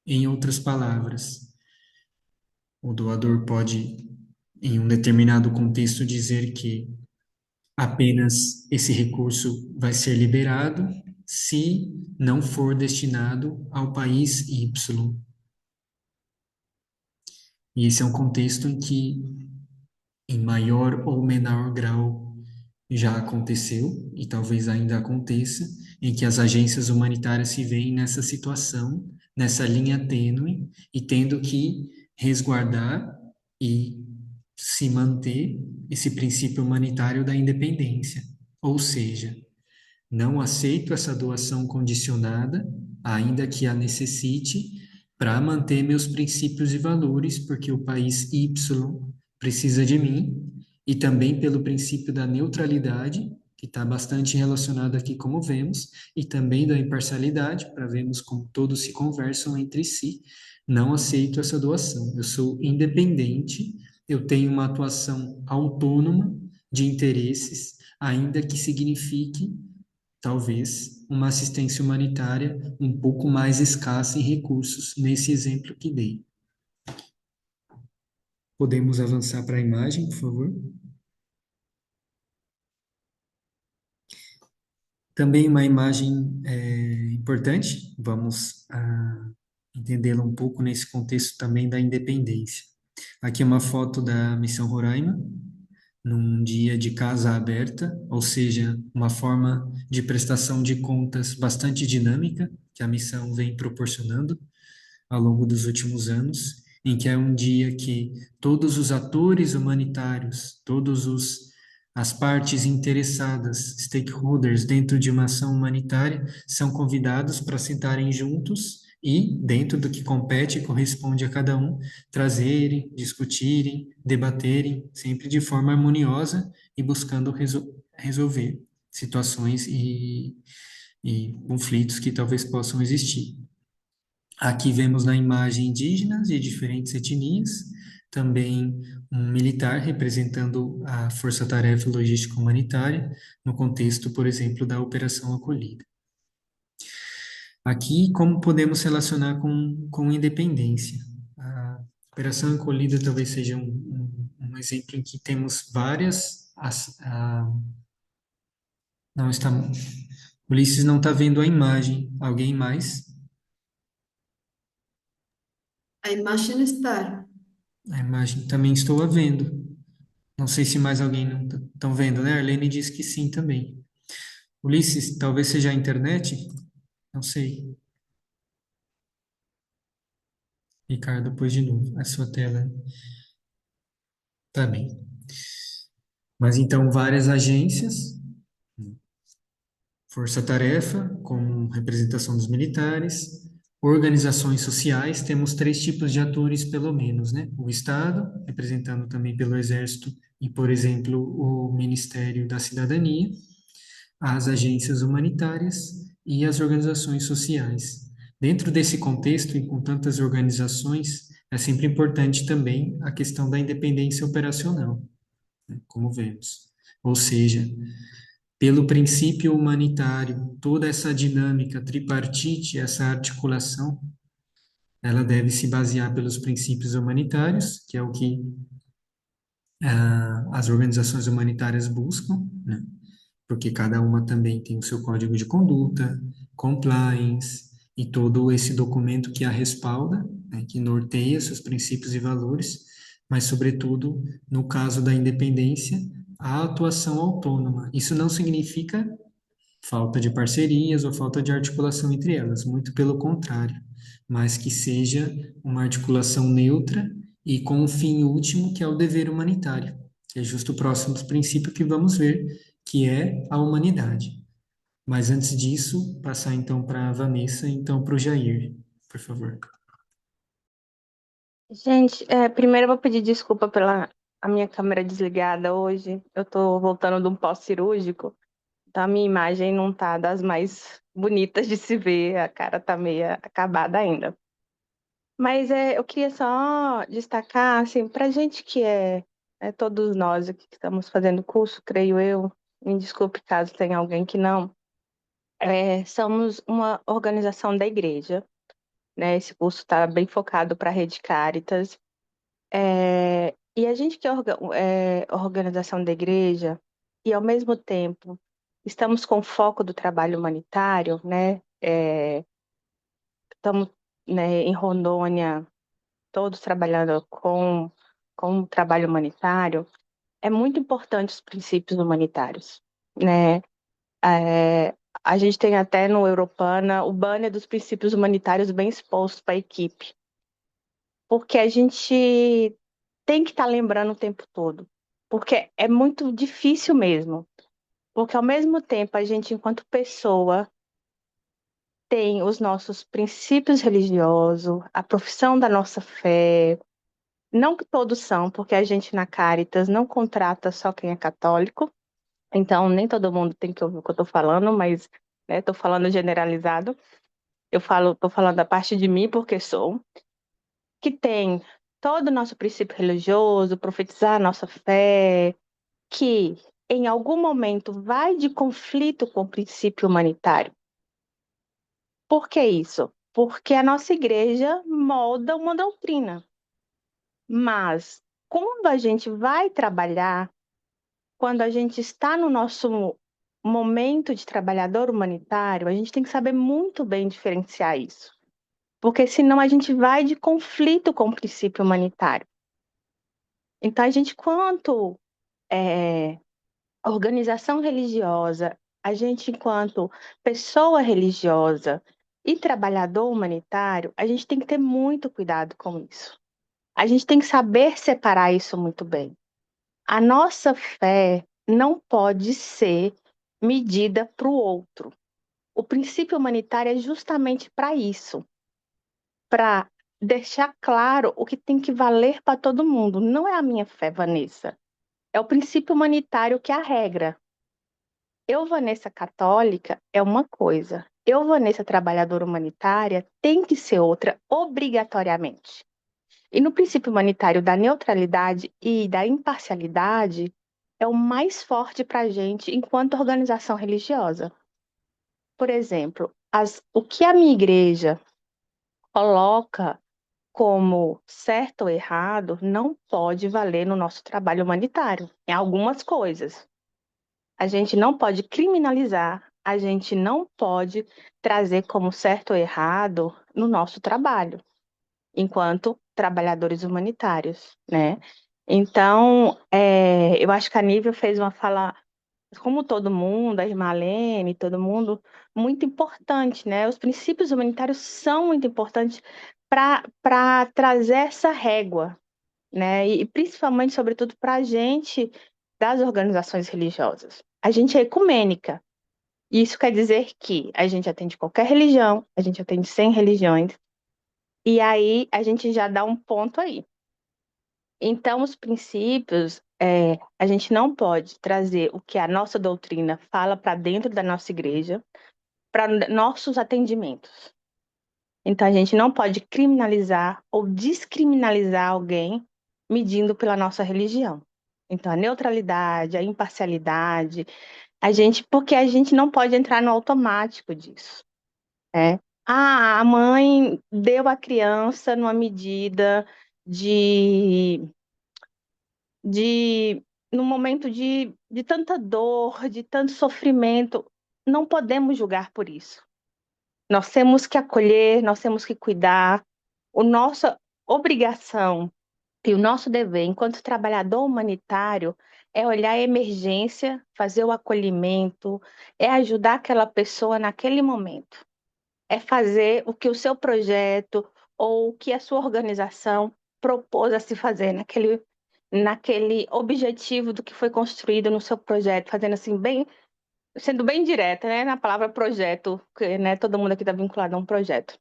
Em outras palavras, o doador pode, em um determinado contexto, dizer que apenas esse recurso vai ser liberado se não for destinado ao país Y. E esse é um contexto em que, em maior ou menor grau, já aconteceu e talvez ainda aconteça, em que as agências humanitárias se veem nessa situação, nessa linha tênue, e tendo que resguardar e se manter esse princípio humanitário da independência. Ou seja, não aceito essa doação condicionada, ainda que a necessite, para manter meus princípios e valores, porque o país Y precisa de mim, e também pelo princípio da neutralidade, que está bastante relacionado aqui, como vemos, e também da imparcialidade, para vermos como todos se conversam entre si. Não aceito essa doação. Eu sou independente, eu tenho uma atuação autônoma de interesses, ainda que signifique talvez uma assistência humanitária um pouco mais escassa em recursos, nesse exemplo que dei. Podemos avançar para a imagem, por favor? Também uma imagem importante, vamos entendê-la um pouco nesse contexto também da independência. Aqui é uma foto da Missão Roraima, num dia de casa aberta, ou seja, uma forma de prestação de contas bastante dinâmica que a missão vem proporcionando ao longo dos últimos anos, em que é um dia que todos os atores humanitários, as partes interessadas, stakeholders dentro de uma ação humanitária, são convidados para sentarem juntos e, dentro do que compete e corresponde a cada um, trazerem, discutirem, debaterem, sempre de forma harmoniosa e buscando resolver situações e conflitos que talvez possam existir. Aqui vemos na imagem indígenas de diferentes etnias, também um militar representando a Força-Tarefa Logística Humanitária, no contexto, por exemplo, da Operação Acolhida. Aqui, como podemos relacionar com independência? A Operação Acolhida talvez seja um exemplo em que temos várias... não está... Ulisses não está vendo a imagem. Alguém mais? A imagem está. A imagem também estou a vendo. Não sei se mais alguém não estão vendo, né? A Arlene disse que sim também. Ulisses, talvez seja a internet? Não sei. Ricardo, pôs de novo a sua tela. Tá bem. Mas então, várias agências, força-tarefa, com representação dos militares, organizações sociais, temos três tipos de atores, pelo menos, né? O Estado, representando também pelo Exército e, por exemplo, o Ministério da Cidadania, as agências humanitárias e as organizações sociais. Dentro desse contexto e com tantas organizações, é sempre importante também a questão da independência operacional, né, como vemos. Ou seja, pelo princípio humanitário, toda essa dinâmica tripartite, essa articulação, ela deve se basear pelos princípios humanitários, que é o que as organizações humanitárias buscam, né? Porque cada uma também tem o seu código de conduta, compliance e todo esse documento que a respalda, né, que norteia seus princípios e valores, mas, sobretudo, no caso da independência, a atuação autônoma. Isso não significa falta de parcerias ou falta de articulação entre elas, muito pelo contrário, mas que seja uma articulação neutra e com um fim último, que é o dever humanitário, que é justo o próximo princípio que vamos ver, que é a humanidade. Mas antes disso, passar então para a Vanessa, então para o Jair, por favor. Gente, primeiro eu vou pedir desculpa pela a minha câmera desligada hoje. Eu tô voltando de um pós-cirúrgico, então a minha imagem não tá das mais bonitas de se ver, a cara tá meio acabada ainda. Mas eu queria só destacar, assim, pra gente que todos nós aqui que estamos fazendo curso, creio eu, me desculpe caso tenha alguém que não, somos uma organização da igreja, né? Esse curso está bem focado para a Rede Caritas. E a gente que é organização da igreja, e ao mesmo tempo estamos com foco do trabalho humanitário, né? Estamos, né, em Rondônia, todos trabalhando com o trabalho humanitário, é muito importante os princípios humanitários, né? É, a gente tem até no Europana o banner dos princípios humanitários bem exposto para a equipe, porque a gente tem que estar lembrando o tempo todo, porque é muito difícil mesmo. Porque ao mesmo tempo a gente, enquanto pessoa, tem os nossos princípios religiosos, a profissão da nossa fé. Não que todos são, porque a gente na Caritas não contrata só quem é católico, então nem todo mundo tem que ouvir o que eu estou falando, mas estou falando generalizado. Estou falando da parte de mim, porque sou, que tem todo o nosso princípio religioso, profetizar a nossa fé, que em algum momento vai de conflito com o princípio humanitário. Por que isso? Porque a nossa igreja molda uma doutrina. Mas quando a gente vai trabalhar, quando a gente está no nosso momento de trabalhador humanitário, a gente tem que saber muito bem diferenciar isso. Porque senão a gente vai de conflito com o princípio humanitário. Então, a gente, quanto organização religiosa, a gente, enquanto pessoa religiosa e trabalhador humanitário, a gente tem que ter muito cuidado com isso. A gente tem que saber separar isso muito bem. A nossa fé não pode ser medida para o outro. O princípio humanitário é justamente para isso, para deixar claro o que tem que valer para todo mundo. Não é a minha fé, Vanessa. É o princípio humanitário que é a regra. Eu, Vanessa católica, é uma coisa. Eu, Vanessa trabalhadora humanitária, tem que ser outra, obrigatoriamente. E no princípio humanitário da neutralidade e da imparcialidade, é o mais forte para a gente enquanto organização religiosa. Por exemplo, o que a minha igreja coloca como certo ou errado não pode valer no nosso trabalho humanitário, em algumas coisas. A gente não pode criminalizar, a gente não pode trazer como certo ou errado no nosso trabalho, enquanto trabalhadores humanitários, né? Então, eu acho que a Nívia fez uma fala, como todo mundo, a irmã Lene, todo mundo, muito importante, né? Os princípios humanitários são muito importantes para trazer essa régua, né? E principalmente, sobretudo, para a gente das organizações religiosas. A gente é ecumênica. Isso quer dizer que a gente atende qualquer religião, a gente atende 100 religiões, e aí a gente já dá um ponto aí. Então, os princípios, a gente não pode trazer o que a nossa doutrina fala para dentro da nossa igreja, para nossos atendimentos. Então, a gente não pode criminalizar ou descriminalizar alguém medindo pela nossa religião. Então, a neutralidade, a imparcialidade, porque a gente não pode entrar no automático disso, né? Ah, a mãe deu à criança numa medida de, no momento de tanta dor, de tanto sofrimento, não podemos julgar por isso. Nós temos que acolher, nós temos que cuidar. A nossa obrigação e o nosso dever, enquanto trabalhador humanitário, é olhar a emergência, fazer o acolhimento, é ajudar aquela pessoa naquele momento. É fazer o que o seu projeto ou o que a sua organização propôs a se fazer naquele objetivo do que foi construído no seu projeto, fazendo assim bem, sendo bem direta, né, na palavra projeto, que, né, todo mundo aqui está vinculado a um projeto.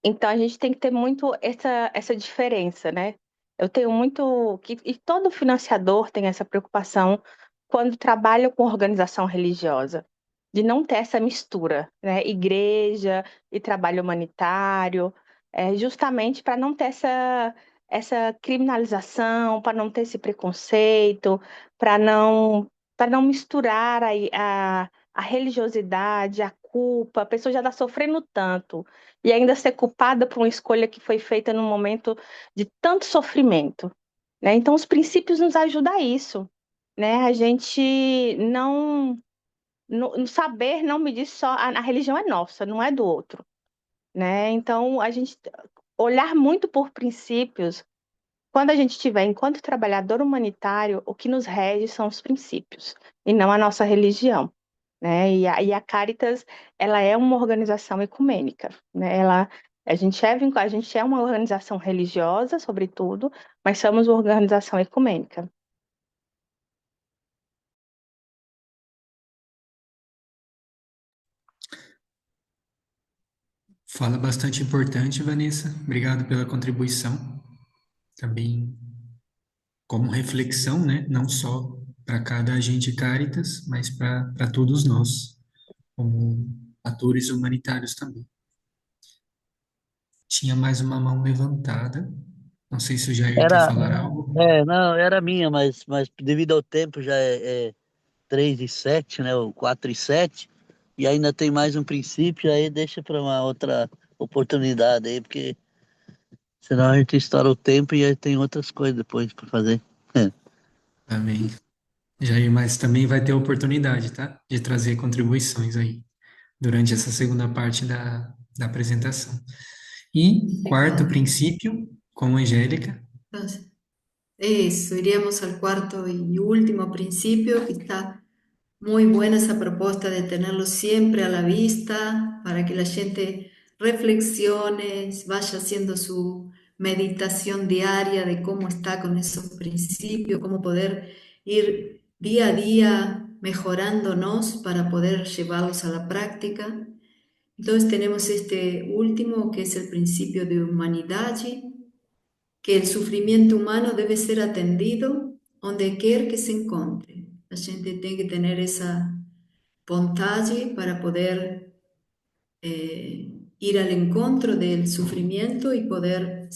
Então a gente tem que ter muito essa diferença, né? Eu tenho muito e todo financiador tem essa preocupação quando trabalha com organização religiosa, de não ter essa mistura, né? Igreja e trabalho humanitário, justamente para não ter essa criminalização, para não ter esse preconceito, para não misturar a religiosidade, a culpa, a pessoa já está sofrendo tanto e ainda ser culpada por uma escolha que foi feita num momento de tanto sofrimento, né? Então, os princípios nos ajudam a isso, né? A gente no saber não medir só, a religião é nossa, não é do outro, né? Então, a gente olhar muito por princípios, quando a gente estiver enquanto trabalhador humanitário, o que nos rege são os princípios e não a nossa religião, né? E a Caritas, ela é uma organização ecumênica, né? A gente é uma organização religiosa, sobretudo, mas somos uma organização ecumênica. Fala bastante importante, Vanessa. Obrigado pela contribuição. Também como reflexão, né? Não só para cada agente Caritas, mas para todos nós, como atores humanitários também. Tinha mais uma mão levantada. Não sei se o Jair quer Era, falar algo. não, era minha, mas devido ao tempo já é 3:07, né? Ou 4:07, e ainda tem mais um princípio, aí deixa para uma outra oportunidade aí, porque senão a gente estoura o tempo e aí tem outras coisas depois para fazer. Amém. Jair, mas também vai ter oportunidade, tá? De trazer contribuições aí durante essa segunda parte da apresentação. E Sí, quarto padre. princípio, com Angélica. Entonces, eso, iríamos al cuarto y último principio, que está muy buena esa propuesta de tenerlo siempre a la vista para que la gente reflexione, vaya haciendo su meditación diaria de cómo está con esos principios, cómo poder ir día a día mejorándonos para poder llevarlos a la práctica. Entonces tenemos este último que es el principio de humanidad, que el sufrimiento humano debe ser atendido donde quiera que se encuentre. La gente tiene que tener esa vontade para poder ir al encuentro del sufrimiento y poder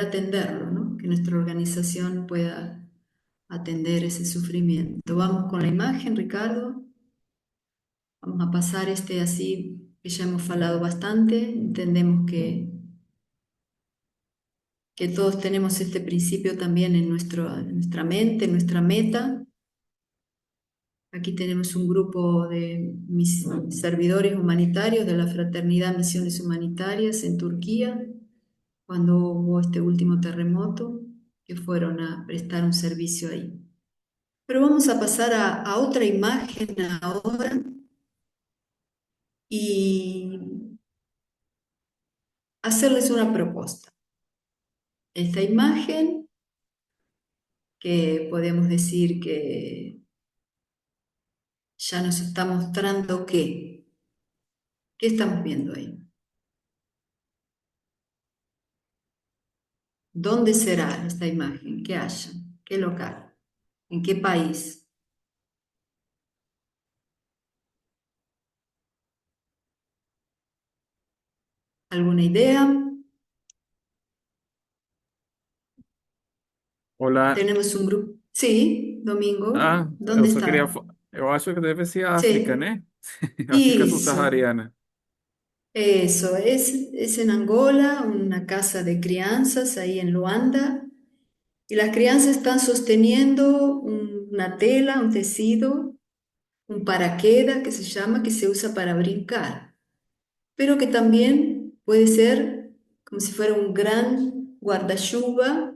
atenderlo, ¿no? Que nuestra organización pueda atender ese sufrimiento. Vamos con la imagen, Ricardo. Vamos a pasar así, que ya hemos hablado bastante. Entendemos que todos tenemos este principio también en nuestra mente, en nuestra meta. Aquí tenemos un grupo de mis servidores humanitarios de la Fraternidad Misiones Humanitarias en Turquía, cuando hubo este último terremoto, que fueron a prestar un servicio ahí. Pero vamos a pasar a otra imagen ahora y hacerles una propuesta. Esta imagen, que podemos decir que ya nos está mostrando ¿qué estamos viendo ahí? ¿Dónde será esta imagen? ¿Qué haya? ¿Qué local? ¿En qué país? ¿Alguna idea? Hola. Tenemos un grupo. Sí, Domingo. Eu ¿Dónde só queria. está? Eu acho que deve ser África, Sí, né? África eso. subsahariana. Eso, es en Angola, una casa de crianzas ahí en Luanda. Y las crianzas están sosteniendo una tela, un tejido, un paraquedas que se llama, que se usa para brincar, pero que también puede ser como si fuera un gran guarda-chuva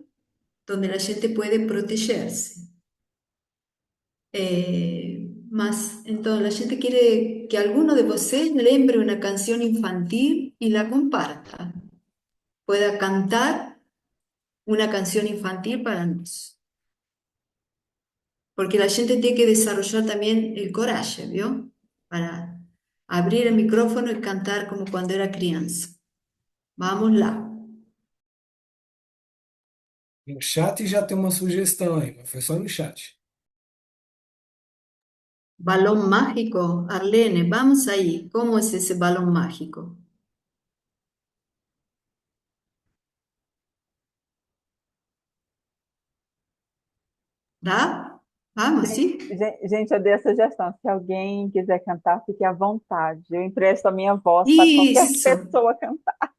donde la gente puede protegerse. Más, entonces la gente quiere que alguno de ustedes lembre una canción infantil y la comparta. Pueda cantar una canción infantil para nosotros. Porque la gente tiene que desarrollar también el coraje, ¿vio? Para abrir el micrófono y cantar como cuando era crianza. Vamos lá. No chat já tem uma sugestão aí, mas foi só no chat. Balón mágico, Arlene, vamos ahí. ¿Cómo es ese balón mágico? ¿Da? Vamos, ¿sí? Gente, eu dei a sugestão. Se alguém quiser cantar, fique à vontade. Eu empresto a minha voz para qualquer Isso, pessoa cantar.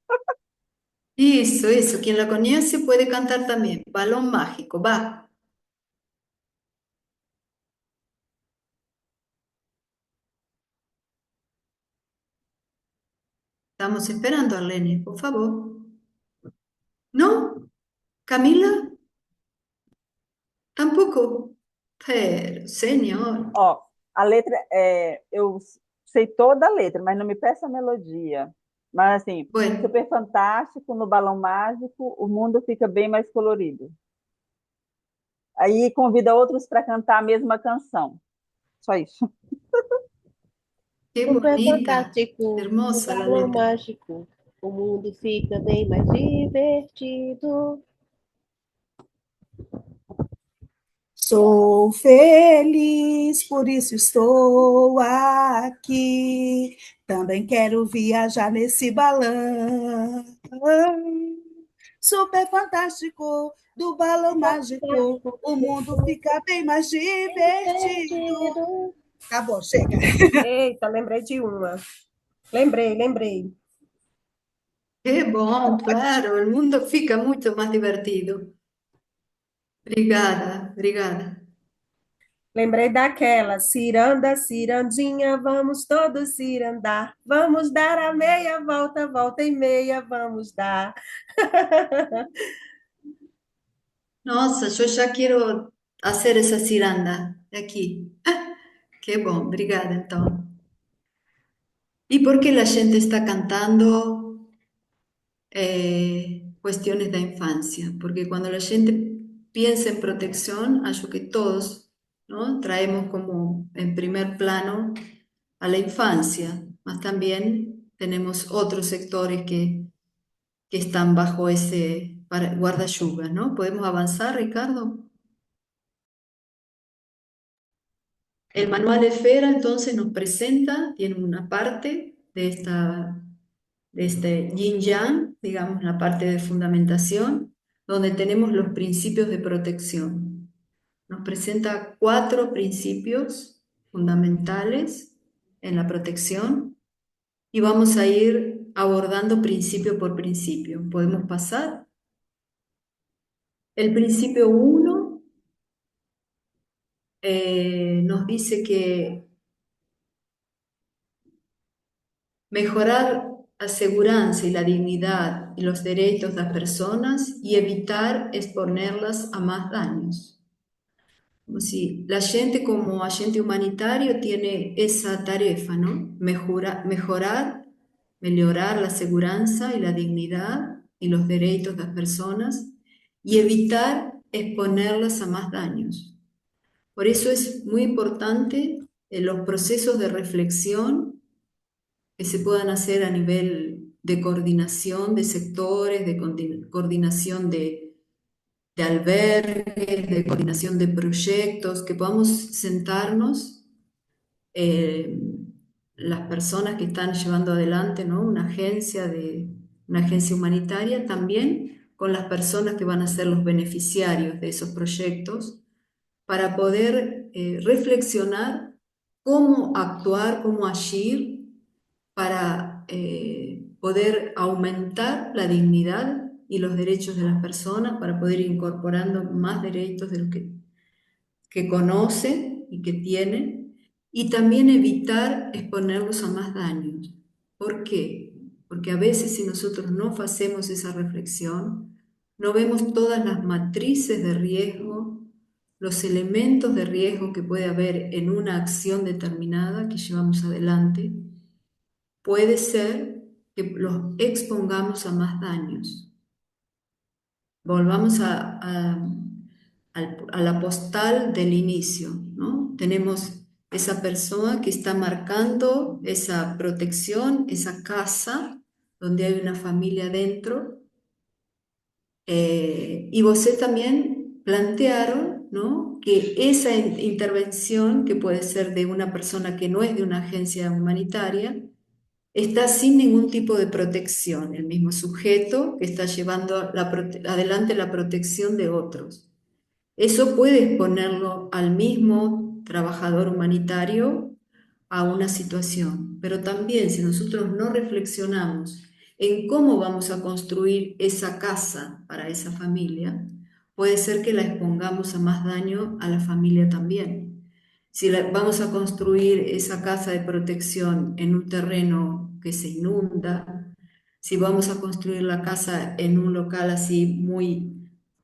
eso. Quien la conoce puede cantar también. Balón mágico, va. Estamos esperando, Arlene, por favor. ¿No? ¿Camila? Tampoco. Pero, señor. Ó, a letra, eu sei toda a letra, mas não me peça a melodia. Mas, assim, Bueno, super fantástico, no balão mágico, o mundo fica bem mais colorido. Aí convida outros para cantar a mesma canção. Só isso. qué Super bonita. fantástico, o Hermosa la balão letra. mágico. o mundo fica bem mais divertido. Sou feliz, por isso estou aqui. Também quero viajar nesse balão. Super fantástico, do balão mágico. O mundo fica bem mais divertido. Tá bom, chega. Eita, lembrei de uma. Lembrei. Qué bom, claro, el mundo fica muito mais divertido. Obrigada. Lembrei daquela, ciranda, cirandinha, vamos todos cirandar. Vamos dar a meia volta, volta e meia, vamos dar. Nossa, eu já quero fazer essa ciranda aqui. Que bom, obrigada então. ¿Y por qué la gente está cantando cuestiones de infancia? Porque cuando la gente piensa en protección, acho que todos, ¿no? Traemos como en primer plano a la infancia, mas también tenemos otros sectores que están bajo ese guarda-chuva, ¿no? ¿Podemos avanzar, Ricardo? El manual de Fera entonces nos presenta, tiene una parte de este yin yang, digamos, la parte de fundamentación, donde tenemos los principios de protección. Nos presenta 4 principios fundamentales en la protección y vamos a ir abordando principio por principio. ¿Podemos pasar? El principio 1 nos dice que mejorar la seguridad y la dignidad y los derechos de las personas y evitar exponerlas a más daños. Como si la gente como agente humanitario tiene esa tarea, ¿no? Mejorar la seguridad y la dignidad y los derechos de las personas y evitar exponerlas a más daños. Por eso es muy importante los procesos de reflexión que se puedan hacer a nivel de coordinación de sectores, de coordinación de albergues, de coordinación de proyectos, que podamos sentarnos, las personas que están llevando adelante, ¿no? una agencia humanitaria, también con las personas que van a ser los beneficiarios de esos proyectos, para poder reflexionar cómo actuar, cómo agir para poder aumentar la dignidad y los derechos de las personas, para poder ir incorporando más derechos de los que conocen y que tienen, y también evitar exponerlos a más daños. ¿Por qué? Porque a veces si nosotros no hacemos esa reflexión, no vemos todas las matrices de riesgo, los elementos de riesgo que puede haber en una acción determinada que llevamos adelante, puede ser que los expongamos a más daños. Volvamos a la postal del inicio, ¿no? Tenemos esa persona que está marcando esa protección, esa casa donde hay una familia dentro, y ustedes también plantearon, ¿no? que esa intervención, que puede ser de una persona que no es de una agencia humanitaria, está sin ningún tipo de protección, el mismo sujeto que está llevando adelante la protección de otros. Eso puede exponerlo al mismo trabajador humanitario a una situación, pero también si nosotros no reflexionamos en cómo vamos a construir esa casa para esa familia, puede ser que la expongamos a más daño a la familia también. Si vamos a construir esa casa de protección en un terreno que se inunda, si vamos a construir la casa en un local así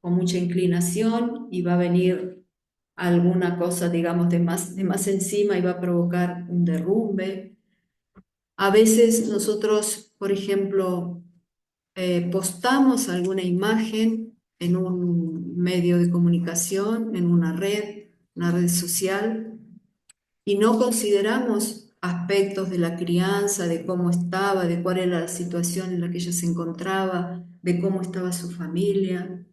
con mucha inclinación y va a venir alguna cosa, digamos, de más encima y va a provocar un derrumbe. A veces nosotros, por ejemplo, postamos alguna imagen en un medio de comunicación, en una red social, y no consideramos aspectos de la crianza, de cómo estaba, de cuál era la situación en la que ella se encontraba, de cómo estaba su familia.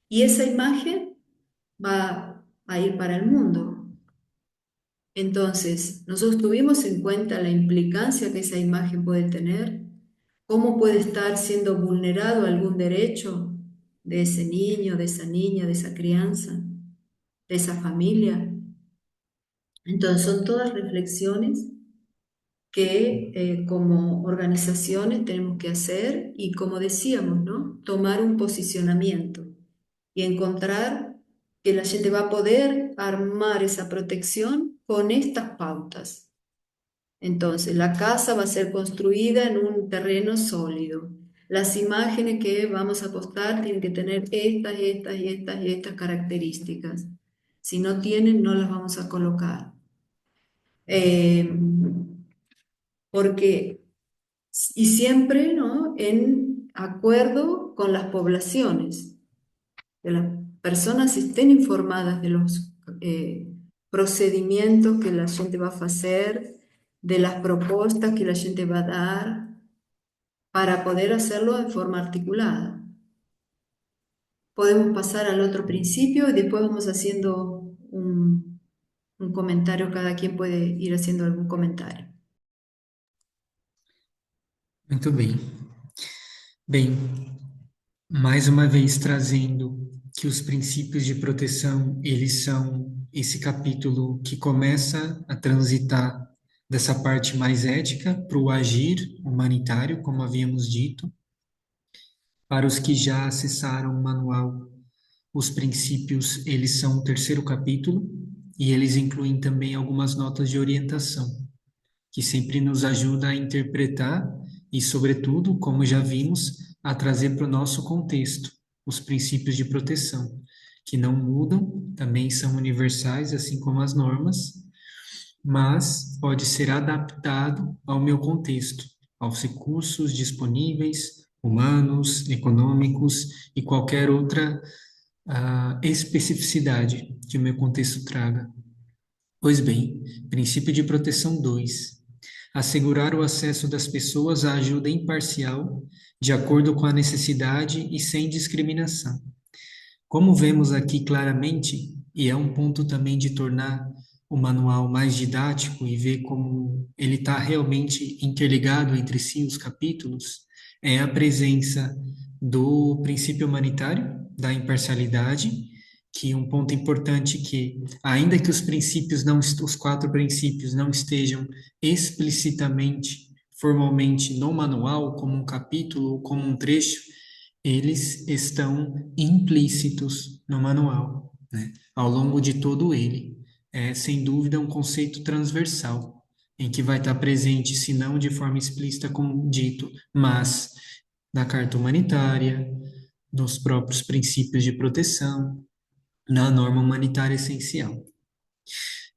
Y esa imagen va a ir para el mundo. Entonces, nosotros tuvimos en cuenta la implicancia que esa imagen puede tener, cómo puede estar siendo vulnerado algún derecho de ese niño, de esa niña, de esa crianza, de esa familia. Entonces, son todas reflexiones que como organizaciones tenemos que hacer y, como decíamos, ¿no? Tomar un posicionamiento y encontrar que la gente va a poder armar esa protección con estas pautas. Entonces, la casa va a ser construida en un terreno sólido. Las imágenes que vamos a postar tienen que tener estas características. Si no tienen, no las vamos a colocar. Porque, y siempre, ¿no?, en acuerdo con las poblaciones, que las personas estén informadas de los procedimientos que la gente va a hacer, de las propuestas que la gente va a dar, para poder hacerlo de forma articulada. Podemos pasar al otro principio y después vamos haciendo un comentario, cada quien puede ir haciendo algún comentario. Muito bem. Bem, mais uma vez trazendo que os princípios de proteção, eles são esse capítulo que começa a transitar dessa parte mais ética para o agir humanitário, como havíamos dito. Para os que já acessaram o manual, os princípios, eles são o terceiro capítulo e eles incluem também algumas notas de orientação, que sempre nos ajuda a interpretar e, sobretudo, como já vimos, a trazer para o nosso contexto os princípios de proteção, que não mudam, também são universais, assim como as normas, mas pode ser adaptado ao meu contexto, aos recursos disponíveis, humanos, econômicos e qualquer outra especificidade que o meu contexto traga. Pois bem, princípio de proteção 2. Assegurar o acesso das pessoas à ajuda imparcial, de acordo com a necessidade e sem discriminação. Como vemos aqui claramente, e é um ponto também de tornar o manual mais didático e ver como ele está realmente interligado entre si, os capítulos, é a presença do princípio humanitário, da imparcialidade, que um ponto importante que, ainda que os princípios os 4 princípios não estejam explicitamente, formalmente no manual, como um capítulo ou como um trecho, eles estão implícitos no manual, né? Ao longo de todo ele. É, sem dúvida, um conceito transversal, em que vai estar presente, se não de forma explícita, como dito, mas na Carta Humanitária, nos próprios princípios de proteção, na norma humanitária essencial.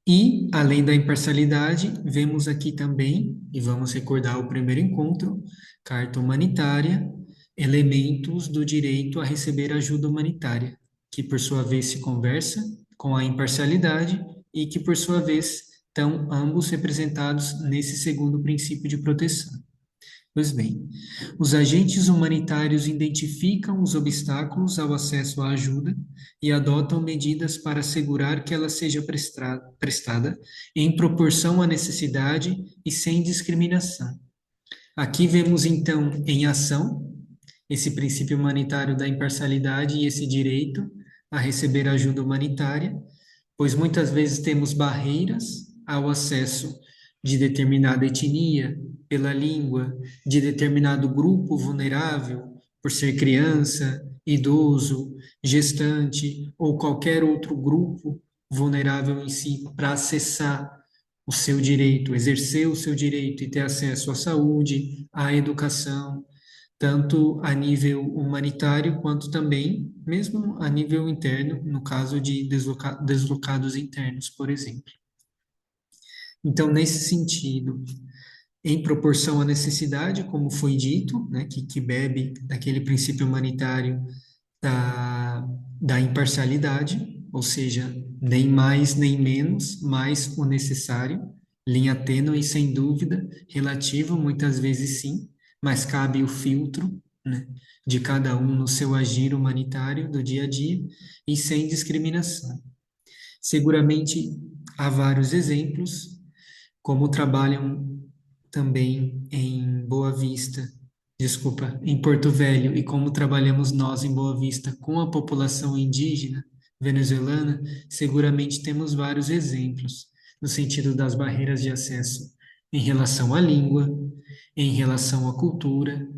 E, além da imparcialidade, vemos aqui também, e vamos recordar o primeiro encontro, Carta Humanitária, elementos do direito a receber ajuda humanitária, que por sua vez se conversa com a imparcialidade e que por sua vez estão ambos representados nesse segundo princípio de proteção. Pois bem, os agentes humanitários identificam os obstáculos ao acesso à ajuda e adotam medidas para assegurar que ela seja prestada em proporção à necessidade e sem discriminação. Aqui vemos, então, em ação, esse princípio humanitário da imparcialidade e esse direito a receber ajuda humanitária, pois muitas vezes temos barreiras ao acesso de determinada etnia, pela língua, de determinado grupo vulnerável, por ser criança, idoso, gestante ou qualquer outro grupo vulnerável em si, para acessar o seu direito, exercer o seu direito e ter acesso à saúde, à educação, tanto a nível humanitário quanto também, mesmo a nível interno, no caso de deslocados internos, por exemplo. Então, nesse sentido, em proporção à necessidade, como foi dito, né, que bebe daquele princípio humanitário da imparcialidade, ou seja, nem mais nem menos, mas o necessário, Linha tênue, sem dúvida, relativo, muitas vezes sim, mas cabe o filtro, né, de cada um no seu agir humanitário do dia a dia e sem discriminação. Seguramente há vários exemplos, como trabalham também em Boa Vista, desculpa, em Porto Velho, e como trabalhamos nós em Boa Vista com a população indígena venezuelana, seguramente temos vários exemplos, no sentido das barreiras de acesso em relação à língua, em relação à cultura,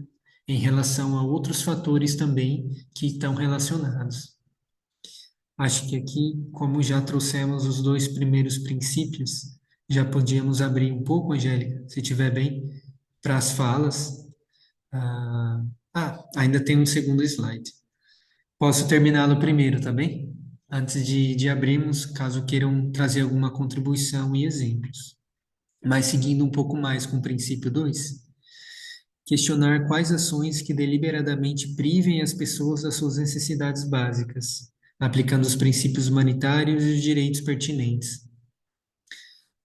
em relação a outros fatores também que estão relacionados. Acho que aqui, como já trouxemos os dois primeiros princípios, já podíamos abrir um pouco, Angélica, se estiver bem, para as falas. Ainda tem um segundo slide. Posso terminá-lo primeiro, tá bem? Antes de abrirmos, caso queiram trazer alguma contribuição e exemplos. Mas seguindo um pouco mais com o princípio 2, questionar quais ações que deliberadamente privem as pessoas das suas necessidades básicas, aplicando os princípios humanitários e os direitos pertinentes.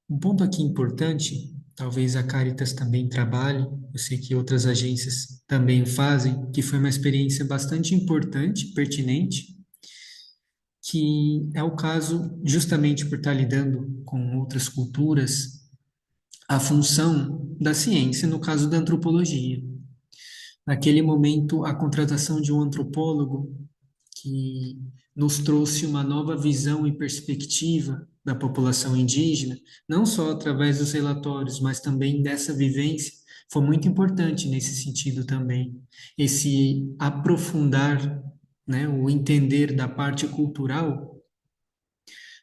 Um ponto aqui importante, talvez a Caritas também trabalhe, eu sei que outras agências também o fazem, que foi uma experiência bastante importante, pertinente, que é o caso, justamente por estar lidando com outras culturas, a função da ciência, no caso da antropologia. Naquele momento, a contratação de um antropólogo que nos trouxe uma nova visão e perspectiva da população indígena, não só através dos relatórios, mas também dessa vivência, foi muito importante nesse sentido também. Esse aprofundar, né, o entender da parte cultural,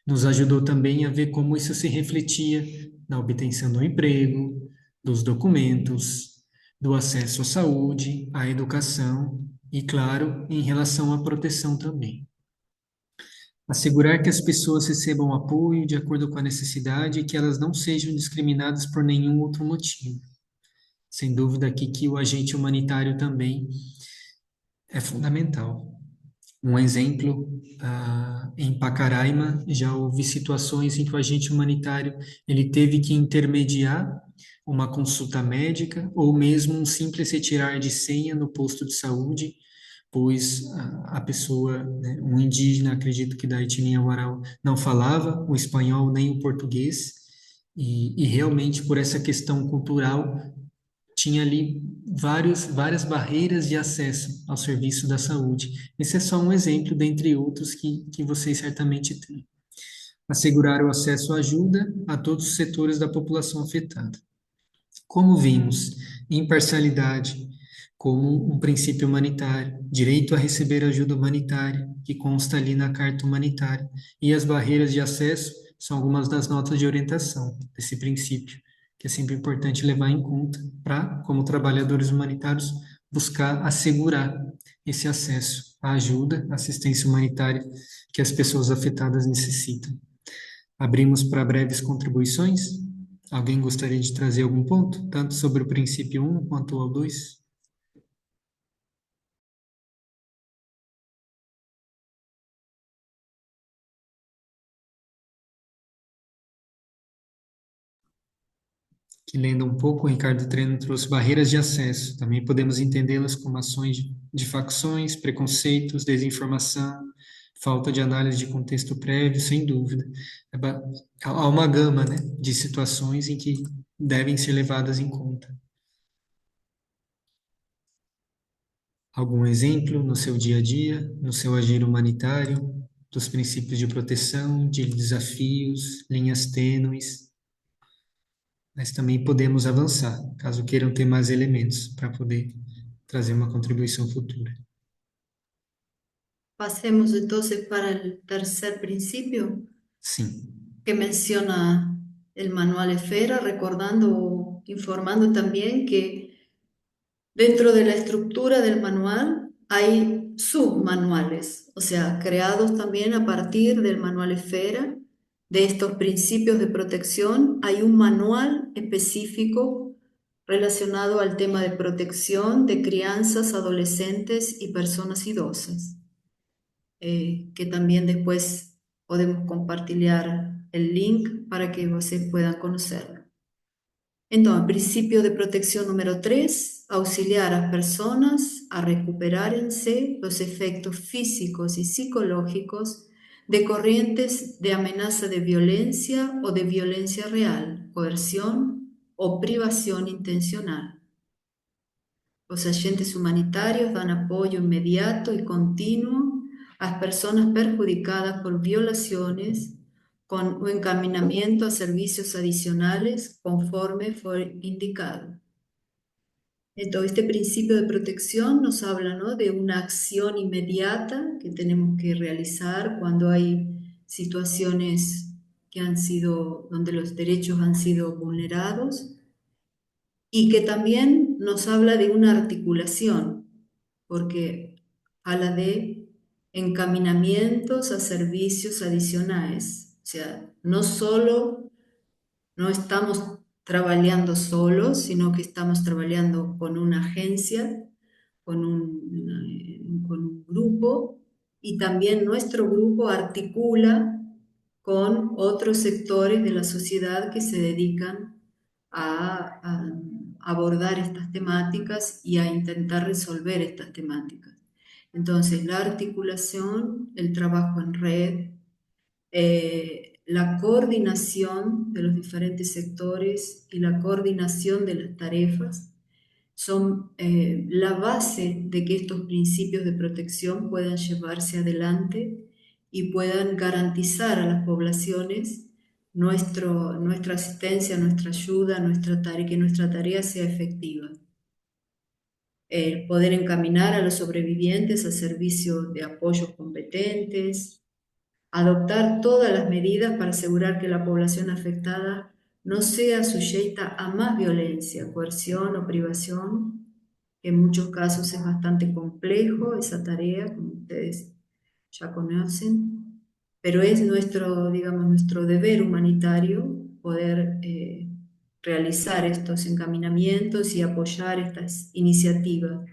nos ajudou também a ver como isso se refletia na obtenção do emprego, dos documentos, do acesso à saúde, à educação e, claro, em relação à proteção também. Assegurar que as pessoas recebam apoio de acordo com a necessidade e que elas não sejam discriminadas por nenhum outro motivo. Sem dúvida aqui que o agente humanitário também é fundamental. Um exemplo, em Pacaraima, já houve situações em que o agente humanitário ele teve que intermediar uma consulta médica ou mesmo um simples retirar de senha no posto de saúde, pois a pessoa, né, um indígena, acredito que da etnia Warau, não falava o espanhol nem o português, e realmente por essa questão cultural tinha ali várias barreiras de acesso ao serviço da saúde. Esse é só um exemplo, dentre outros, que vocês certamente têm. Assegurar o acesso à ajuda a todos os setores da população afetada. Como vimos, imparcialidade como um princípio humanitário, direito a receber ajuda humanitária, que consta ali na Carta Humanitária, e as barreiras de acesso são algumas das notas de orientação desse princípio, que é sempre importante levar em conta para, como trabalhadores humanitários, buscar assegurar esse acesso à ajuda, assistência humanitária que as pessoas afetadas necessitam. Abrimos para breves contribuições. Alguém gostaria de trazer algum ponto, tanto sobre o princípio 1 quanto ao 2? Que lendo um pouco, o Ricardo Treno trouxe barreiras de acesso. Também podemos entendê-las como ações de facções, preconceitos, desinformação, falta de análise de contexto prévio, sem dúvida. Há uma gama, né, de situações em que devem ser levadas em conta. Algum exemplo no seu dia a dia, no seu agir humanitário, dos princípios de proteção, de desafios, linhas tênues, mas também podemos avançar, caso queiram ter mais elementos para poder trazer uma contribuição futura. Pasemos entonces para el tercer principio Sim. que menciona el manual Esfera, recordando, informando también que dentro de la estructura del manual hay submanuales, o sea, creados también a partir del manual Esfera, de estos principios de protección. Hay un manual específico relacionado al tema de protección de crianzas, adolescentes y personas idosas, que también después podemos compartir el link para que ustedes puedan conocerlo. Entonces, principio de protección número 3, auxiliar a las personas a recuperar en sí los efectos físicos y psicológicos de corrientes de amenaza de violencia o de violencia real, coerción o privación intencional. Los agentes humanitarios dan apoyo inmediato y continuo a las personas perjudicadas por violaciones con un encaminamiento a servicios adicionales conforme fue indicado. Entonces, este principio de protección nos habla, ¿no?, de una acción inmediata que tenemos que realizar cuando hay situaciones que han sido, donde los derechos han sido vulnerados, y que también nos habla de una articulación, porque habla de encaminamientos a servicios adicionales. O sea, no estamos trabajando solos, sino que estamos trabajando con una agencia, con un grupo, y también nuestro grupo articula con otros sectores de la sociedad que se dedican a abordar estas temáticas y a intentar resolver estas temáticas. Entonces, la articulación, el trabajo en red, la coordinación de los diferentes sectores y la coordinación de las tareas son la base de que estos principios de protección puedan llevarse adelante y puedan garantizar a las poblaciones nuestra asistencia, nuestra ayuda, que nuestra tarea sea efectiva. El poder encaminar a los sobrevivientes a servicios de apoyo competentes, adoptar todas las medidas para asegurar que la población afectada no sea sujeta a más violencia, coerción o privación, que en muchos casos es bastante complejo esa tarea, como ustedes ya conocen, pero es nuestro, digamos, nuestro deber humanitario poder realizar estos encaminamientos y apoyar estas iniciativas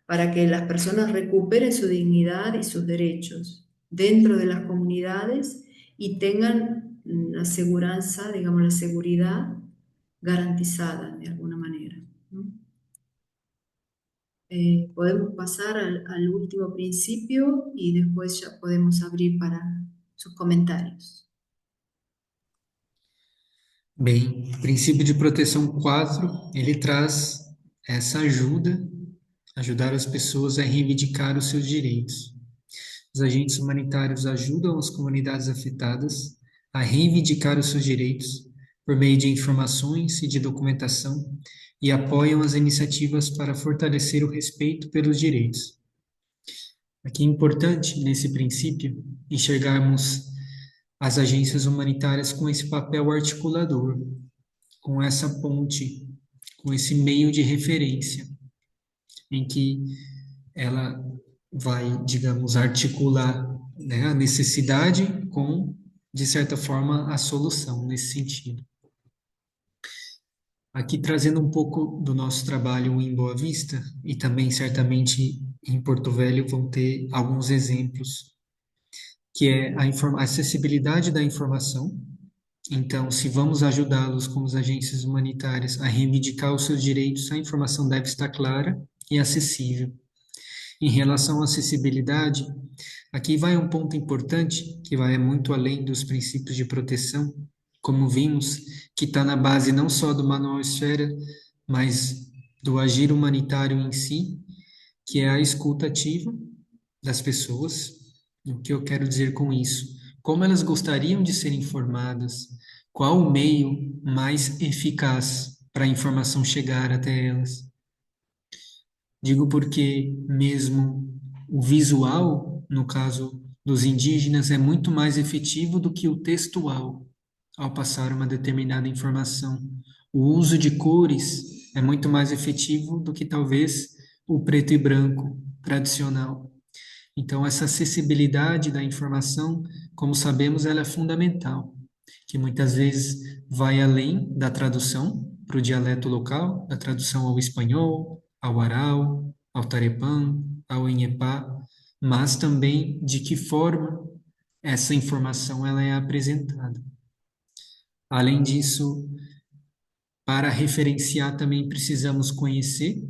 para que las personas recuperen su dignidad y sus derechos dentro de las comunidades y tengan la seguridad, digamos, la seguridad garantizada de alguna manera, ¿no? Podemos pasar al último principio y después ya podemos abrir para sus comentarios. Bem, o princípio de proteção 4, ele traz essa ajuda, ajudar as pessoas a reivindicar os seus direitos. Os agentes humanitários ajudam as comunidades afetadas a reivindicar os seus direitos por meio de informações e de documentação e apoiam as iniciativas para fortalecer o respeito pelos direitos. Aqui é importante, nesse princípio, enxergarmos as agências humanitárias com esse papel articulador, com essa ponte, com esse meio de referência, em que ela vai, digamos, articular, né, a necessidade com, de certa forma, a solução nesse sentido. Aqui trazendo um pouco do nosso trabalho em Boa Vista, e também certamente em Porto Velho vão ter alguns exemplos, que é a acessibilidade da informação. Então, se vamos ajudá-los como as agências humanitárias a reivindicar os seus direitos, a informação deve estar clara e acessível. Em relação à acessibilidade, aqui vai um ponto importante, que vai muito além dos princípios de proteção, como vimos, que está na base não só do Manual Esfera, mas do agir humanitário em si, que é a escuta ativa das pessoas. O que eu quero dizer com isso? Como elas gostariam de ser informadas? Qual o meio mais eficaz para a informação chegar até elas? Digo porque mesmo o visual, no caso dos indígenas, é muito mais efetivo do que o textual ao passar uma determinada informação. O uso de cores é muito mais efetivo do que talvez o preto e branco tradicional. Então, essa acessibilidade da informação, como sabemos, ela é fundamental, que muitas vezes vai além da tradução para o dialeto local, da tradução ao espanhol, ao aral, ao tarepã, ao inhepá, mas também de que forma essa informação ela é apresentada. Além disso, Para referenciar também precisamos conhecer.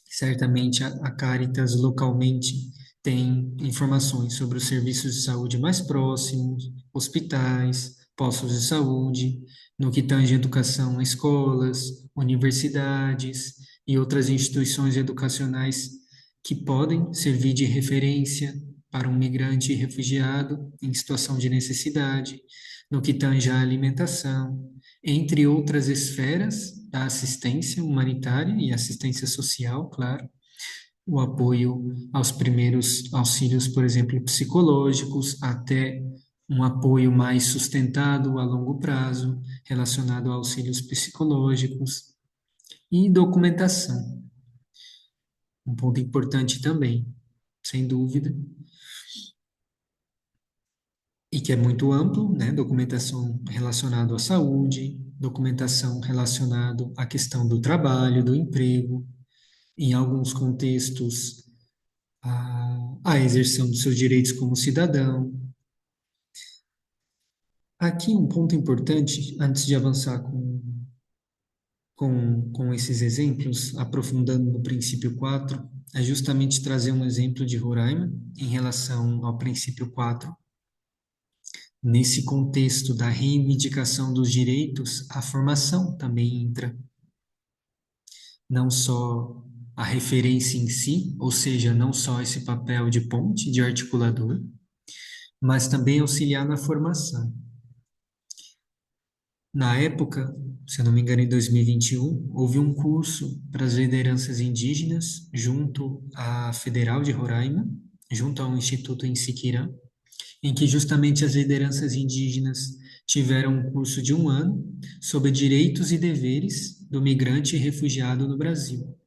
Certamente a Caritas localmente tem informações sobre os serviços de saúde mais próximos, hospitais, postos de saúde, no que tange educação, escolas, universidades e outras instituições educacionais que podem servir de referência para um migrante e refugiado em situação de necessidade, no que tange à alimentação, entre outras esferas da assistência humanitária e assistência social, claro, o apoio aos primeiros auxílios, por exemplo, psicológicos, até um apoio mais sustentado a longo prazo, relacionado a auxílios psicológicos e documentação. Um ponto importante também, sem dúvida, e que é muito amplo, né? Documentação relacionada à saúde, documentação relacionada à questão do trabalho, do emprego, em alguns contextos, a exerção dos seus direitos como cidadão. Aqui um ponto importante, antes de avançar com esses exemplos, aprofundando no princípio 4, é justamente trazer um exemplo de Roraima em relação ao princípio 4. Nesse contexto da reivindicação dos direitos, a formação também entra. Não só a referência em si, ou seja, não só esse papel de ponte, de articulador, mas também auxiliar na formação. Na época, se eu não me engano, em 2021, houve um curso para as lideranças indígenas junto à Federal de Roraima, junto ao Instituto em Siquirã, em que justamente as lideranças indígenas tiveram um curso de 1 ano sobre direitos e deveres do migrante e refugiado no Brasil.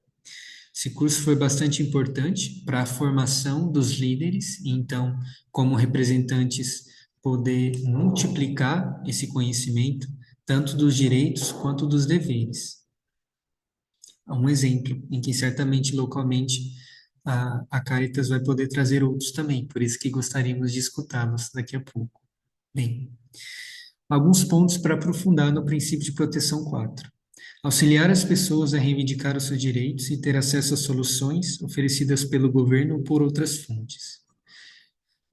Esse curso foi bastante importante para a formação dos líderes, e então, como representantes, poder multiplicar esse conhecimento, tanto dos direitos quanto dos deveres. Um exemplo em que certamente localmente a Caritas vai poder trazer outros também, por isso que gostaríamos de escutá-los daqui a pouco. Bem, alguns pontos para aprofundar no princípio de proteção 4. Auxiliar as pessoas a reivindicar os seus direitos e ter acesso a soluções oferecidas pelo governo ou por outras fontes.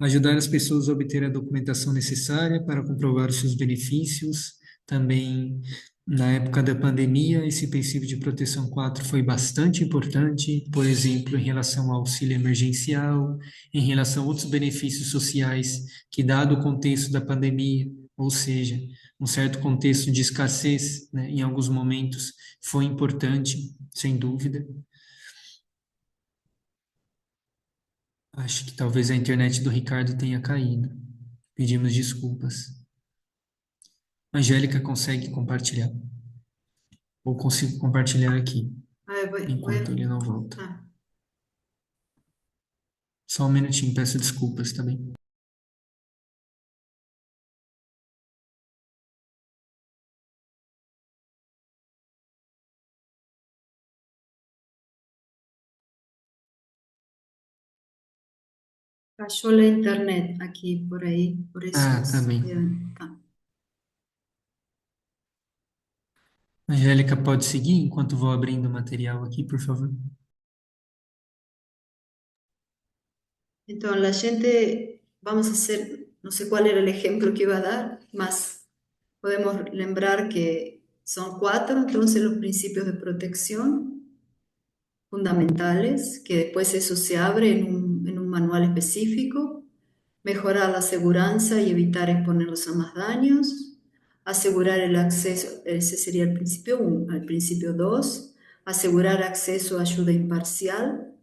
Ajudar as pessoas a obter a documentação necessária para comprovar os seus benefícios. Também, na época da pandemia, esse princípio de proteção 4 foi bastante importante, por exemplo, em relação ao auxílio emergencial, em relação a outros benefícios sociais que, dado o contexto da pandemia, ou seja, um certo contexto de escassez, né, em alguns momentos, foi importante, sem dúvida. Acho que talvez a internet do Ricardo tenha caído. Pedimos desculpas. Angélica consegue compartilhar? Ou consigo compartilhar aqui, enquanto ele não volta. Só um minutinho, peço desculpas, tá bem? Cayó la internet aquí, por ahí, por eso Tá bem. tá. Angélica, pode seguir enquanto vou abrindo o material aqui, por favor? Entonces, la gente, vamos a hacer, no sé cuál era el ejemplo que iba a dar, más podemos lembrar que son 4, entonces los principios de protección fundamentales, que después eso se abre en un manual específico, mejorar la seguridad y evitar exponerlos a más daños, asegurar el acceso, ese sería el principio 1, el principio 2, asegurar acceso a ayuda imparcial,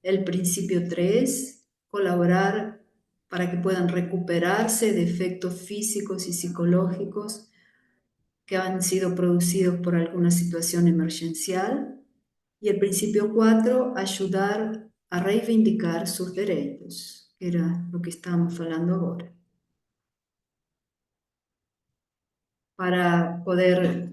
el principio 3, colaborar para que puedan recuperarse de efectos físicos y psicológicos que han sido producidos por alguna situación emergencial. Y el principio 4, ayudar a reivindicar sus derechos, que era lo que estamos hablando ahora. Para poder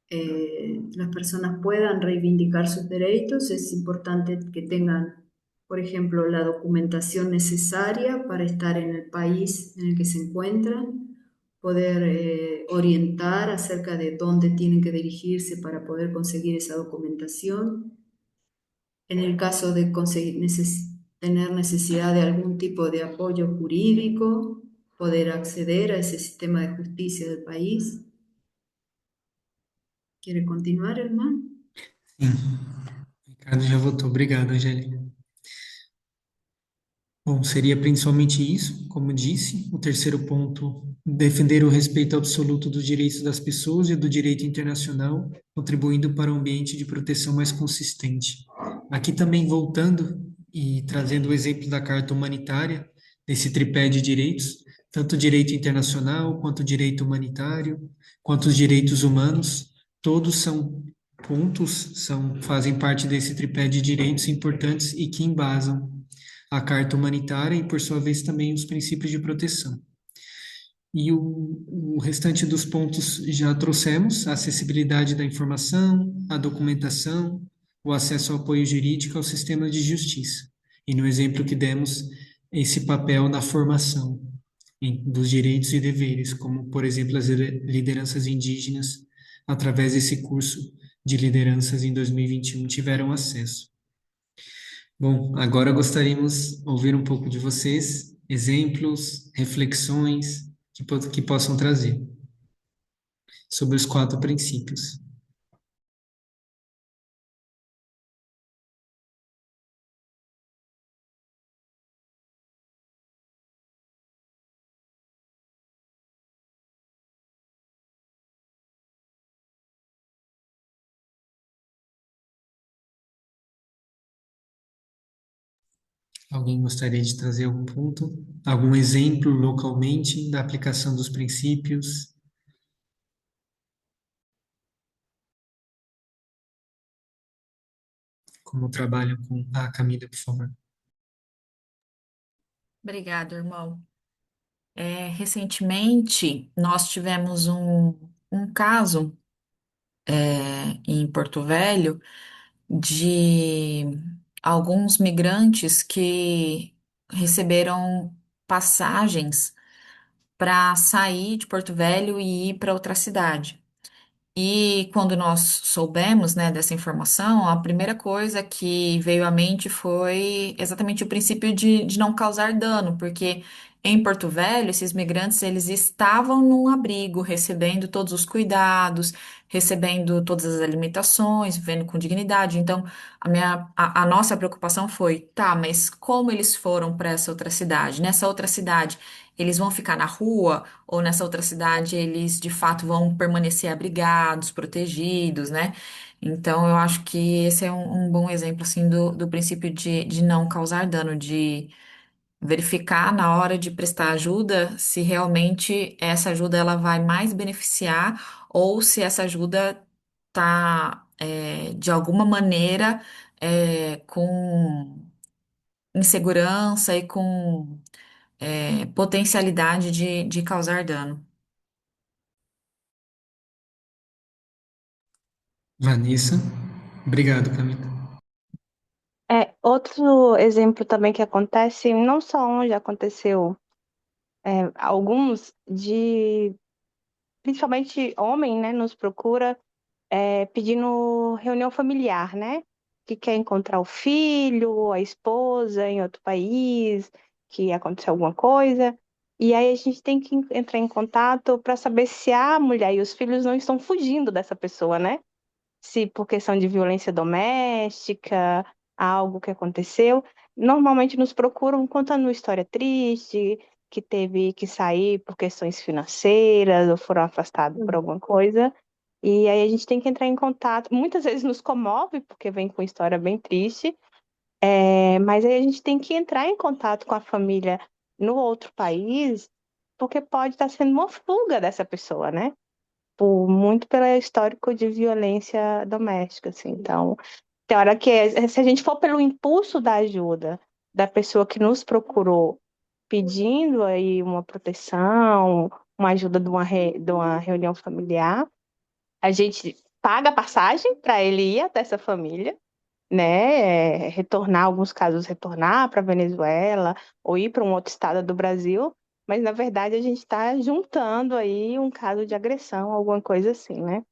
las personas puedan reivindicar sus derechos, es importante que tengan, por ejemplo, la documentación necesaria para estar en el país en el que se encuentran, poder orientar acerca de dónde tienen que dirigirse para poder conseguir esa documentación. En el caso de tener necesidad de algún tipo de apoyo jurídico, poder acceder a ese sistema de justicia del país. ¿Quiere continuar, hermano? Sim. Ricardo já voltou. Obrigado, Angélica. Bom, seria principalmente isso, como disse. O terceiro ponto, defender o respeito absoluto dos direitos das pessoas e do direito internacional, contribuindo para um ambiente de proteção mais consistente. Aqui também voltando e trazendo o exemplo da Carta Humanitária, desse tripé de direitos, tanto o direito internacional, quanto o direito humanitário, quanto os direitos humanos, todos são pontos, fazem parte desse tripé de direitos importantes e que embasam a Carta Humanitária e, por sua vez, também os princípios de proteção. E o restante dos pontos já trouxemos: a acessibilidade da informação, a documentação, o acesso ao apoio jurídico ao sistema de justiça. E no exemplo que demos, esse papel na formação dos direitos e deveres, como, por exemplo, as lideranças indígenas, através desse curso de lideranças em 2021, tiveram acesso. Bom, agora gostaríamos de ouvir um pouco de vocês, exemplos, reflexões que possam trazer sobre os 4 princípios. Alguém gostaria de trazer algum ponto, algum exemplo localmente da aplicação dos princípios? Como trabalham com a Camila, por favor. Obrigada, irmão. Recentemente, nós tivemos um caso em Porto Velho de alguns migrantes que receberam passagens para sair de Porto Velho e ir para outra cidade. E quando nós soubemos, né, dessa informação, a primeira coisa que veio à mente foi exatamente o princípio de não causar dano, porque em Porto Velho, esses migrantes, eles estavam num abrigo, recebendo todos os cuidados, recebendo todas as alimentações, vivendo com dignidade. Então, a nossa preocupação foi, tá, mas como eles foram para essa outra cidade? Nessa outra cidade, eles vão ficar na rua? Ou nessa outra cidade eles de fato vão permanecer abrigados, protegidos, né? Então eu acho que esse é um bom exemplo assim do princípio de não causar dano, de verificar na hora de prestar ajuda se realmente essa ajuda ela vai mais beneficiar ou se essa ajuda está de alguma maneira com insegurança e com potencialidade de causar dano. Vanessa, obrigado, Camila. Outro exemplo também que acontece, não só onde aconteceu, alguns principalmente homem, né, nos procura pedindo reunião familiar, né? Que quer encontrar o filho, a esposa em outro país, que aconteceu alguma coisa. E aí a gente tem que entrar em contato para saber se a mulher e os filhos não estão fugindo dessa pessoa, né? Se por questão de violência doméstica, algo que aconteceu. Normalmente nos procuram contando uma história triste, que teve que sair por questões financeiras ou foram afastados por alguma coisa. E aí a gente tem que entrar em contato. Muitas vezes nos comove, porque vem com história bem triste, mas aí a gente tem que entrar em contato com a família no outro país, porque pode estar sendo uma fuga dessa pessoa, né? Muito pelo histórico de violência doméstica, assim. Então, tem hora que se a gente for pelo impulso da ajuda da pessoa que nos procurou pedindo aí uma proteção, uma ajuda de uma reunião familiar, a gente paga a passagem para ele ir até essa família, né? Alguns casos retornar para Venezuela ou ir para um outro estado do Brasil, mas na verdade a gente está juntando aí um caso de agressão, alguma coisa assim, né?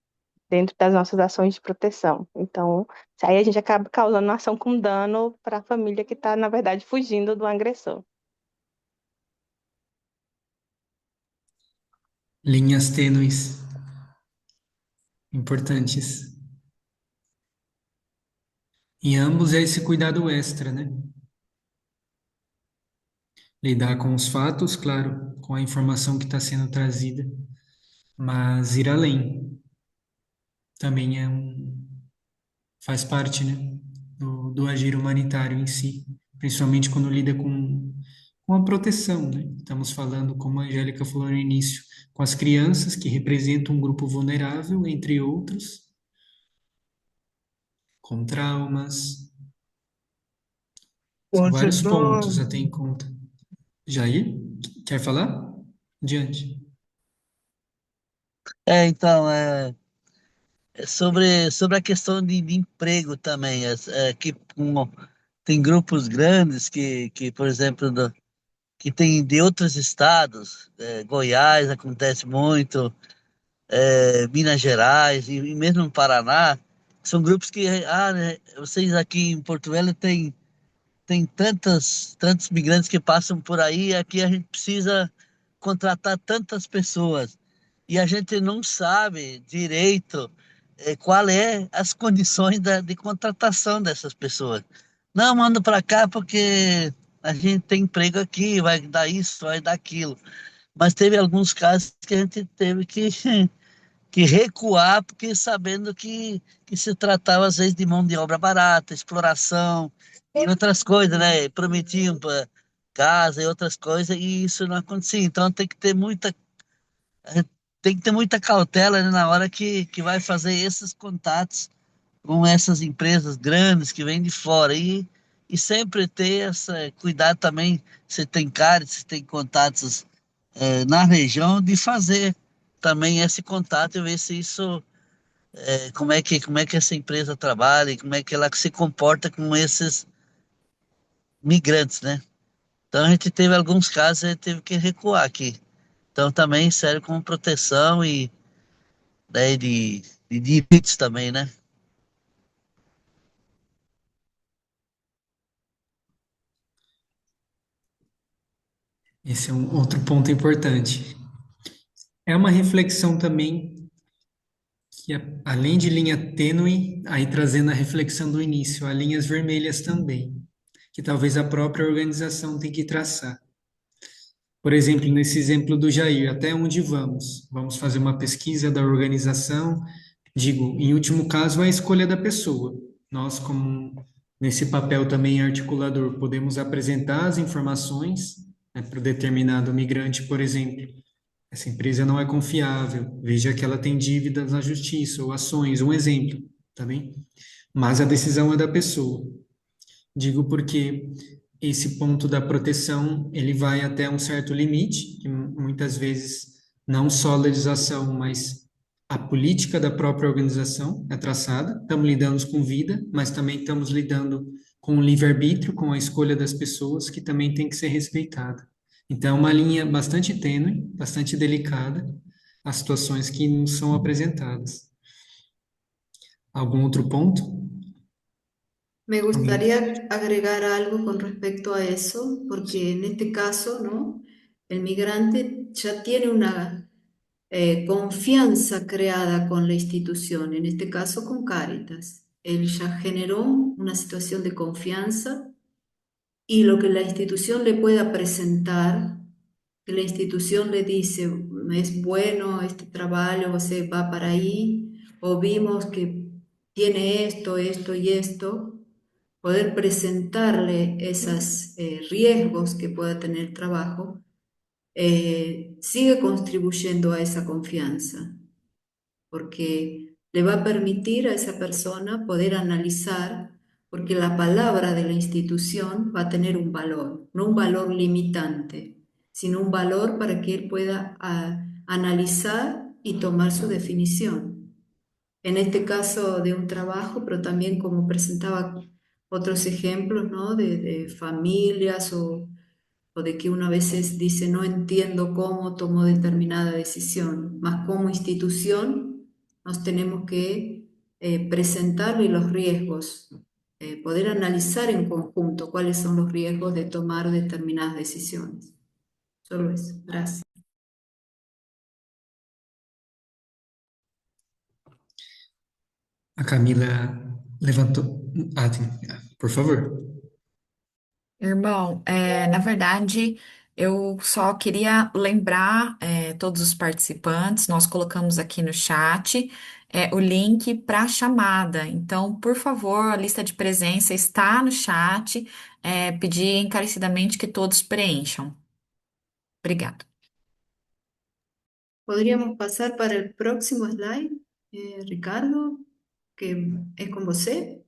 Dentro das nossas ações de proteção. Então, aí a gente acaba causando uma ação com dano para a família que está, na verdade, fugindo do agressor. Linhas tênues, importantes. Em ambos é esse cuidado extra, né? Lidar com os fatos, claro, com a informação que está sendo trazida, mas ir além também faz parte, né, do agir humanitário em si, principalmente quando lida com a proteção, né? Estamos falando, como a Angélica falou no início, com as crianças que representam um grupo vulnerável, entre outros, com traumas. São Com vários pontos certeza. a ter em conta. Jair, quer falar? Diante. Então, é sobre a questão de emprego também, que tem grupos grandes por exemplo, que tem de outros estados, Goiás acontece muito, Minas Gerais e mesmo no Paraná, são grupos que, né, vocês aqui em Porto Velho tem tantos migrantes que passam por aí, aqui a gente precisa contratar tantas pessoas e a gente não sabe direito qual é as condições de contratação dessas pessoas. Não, manda para cá porque a gente tem emprego aqui, vai dar isso, vai dar aquilo. Mas teve alguns casos que a gente teve que recuar, porque sabendo que se tratava às vezes de mão de obra barata, exploração e outras coisas, né? Prometiam para casa e outras coisas, e isso não acontecia. Então tem que ter muita cautela, né, na hora que vai fazer esses contatos com essas empresas grandes que vêm de fora e sempre ter essa cuidado também, se tem cara, se tem contatos na região, de fazer também esse contato e ver se isso como é que essa empresa trabalha e como é que ela se comporta com esses migrantes, né? Então a gente teve alguns casos, a gente teve que recuar aqui. Então também serve como proteção e né, de direitos também, né? Esse é um outro ponto importante. É uma reflexão também que, além de linha tênue, aí trazendo a reflexão do início, há linhas vermelhas também, que talvez a própria organização tenha que traçar. Por exemplo, nesse exemplo do Jair, até onde vamos? Vamos fazer uma pesquisa da organização. Digo, em último caso, é a escolha da pessoa. Nós, como nesse papel também articulador, podemos apresentar as informações, né, para o determinado migrante, por exemplo. Essa empresa não é confiável, veja que ela tem dívidas na justiça ou ações, um exemplo, tá bem? Mas a decisão é da pessoa. Digo porque esse ponto da proteção, ele vai até um certo limite, que muitas vezes não só a legislação, mas a política da própria organização é traçada. Estamos lidando com vida, mas também estamos lidando com o livre-arbítrio, com a escolha das pessoas, que também tem que ser respeitada. Então, é uma linha bastante tênue, bastante delicada, as situações que nos são apresentadas. Algum outro ponto? Me Alguém? gustaría agregar algo con respecto a eso, porque en este caso, ¿no? El migrante ya tiene una confianza creada con la institución, en este caso con Cáritas. Él ya generó una situación de confianza y lo que la institución le pueda presentar, que la institución le dice, es bueno este trabajo, o se va para ahí, o vimos que tiene esto, esto y esto, poder presentarle esos riesgos que pueda tener el trabajo, sigue contribuyendo a esa confianza, porque le va a permitir a esa persona poder analizar, porque la palabra de la institución va a tener un valor, no un valor limitante, sino un valor para que él pueda analizar y tomar su definición. En este caso de un trabajo, pero también como presentaba otros ejemplos, ¿no? de familias o de que uno a veces dice no entiendo cómo tomó determinada decisión, mas como institución nos tenemos que presentarle los riesgos, poder analizar en conjunto cuáles son los riesgos de tomar determinadas decisiones. Solo eso. Gracias. A Camila levantou. Por favor. Irmão, na verdade, eu só queria lembrar, todos os participantes, nós colocamos aqui no chat, o link para a chamada. Então, por favor, a lista de presença está no chat, pedir encarecidamente que todos preencham. Obrigada. Podríamos pasar para el próximo slide, Ricardo, que es con você.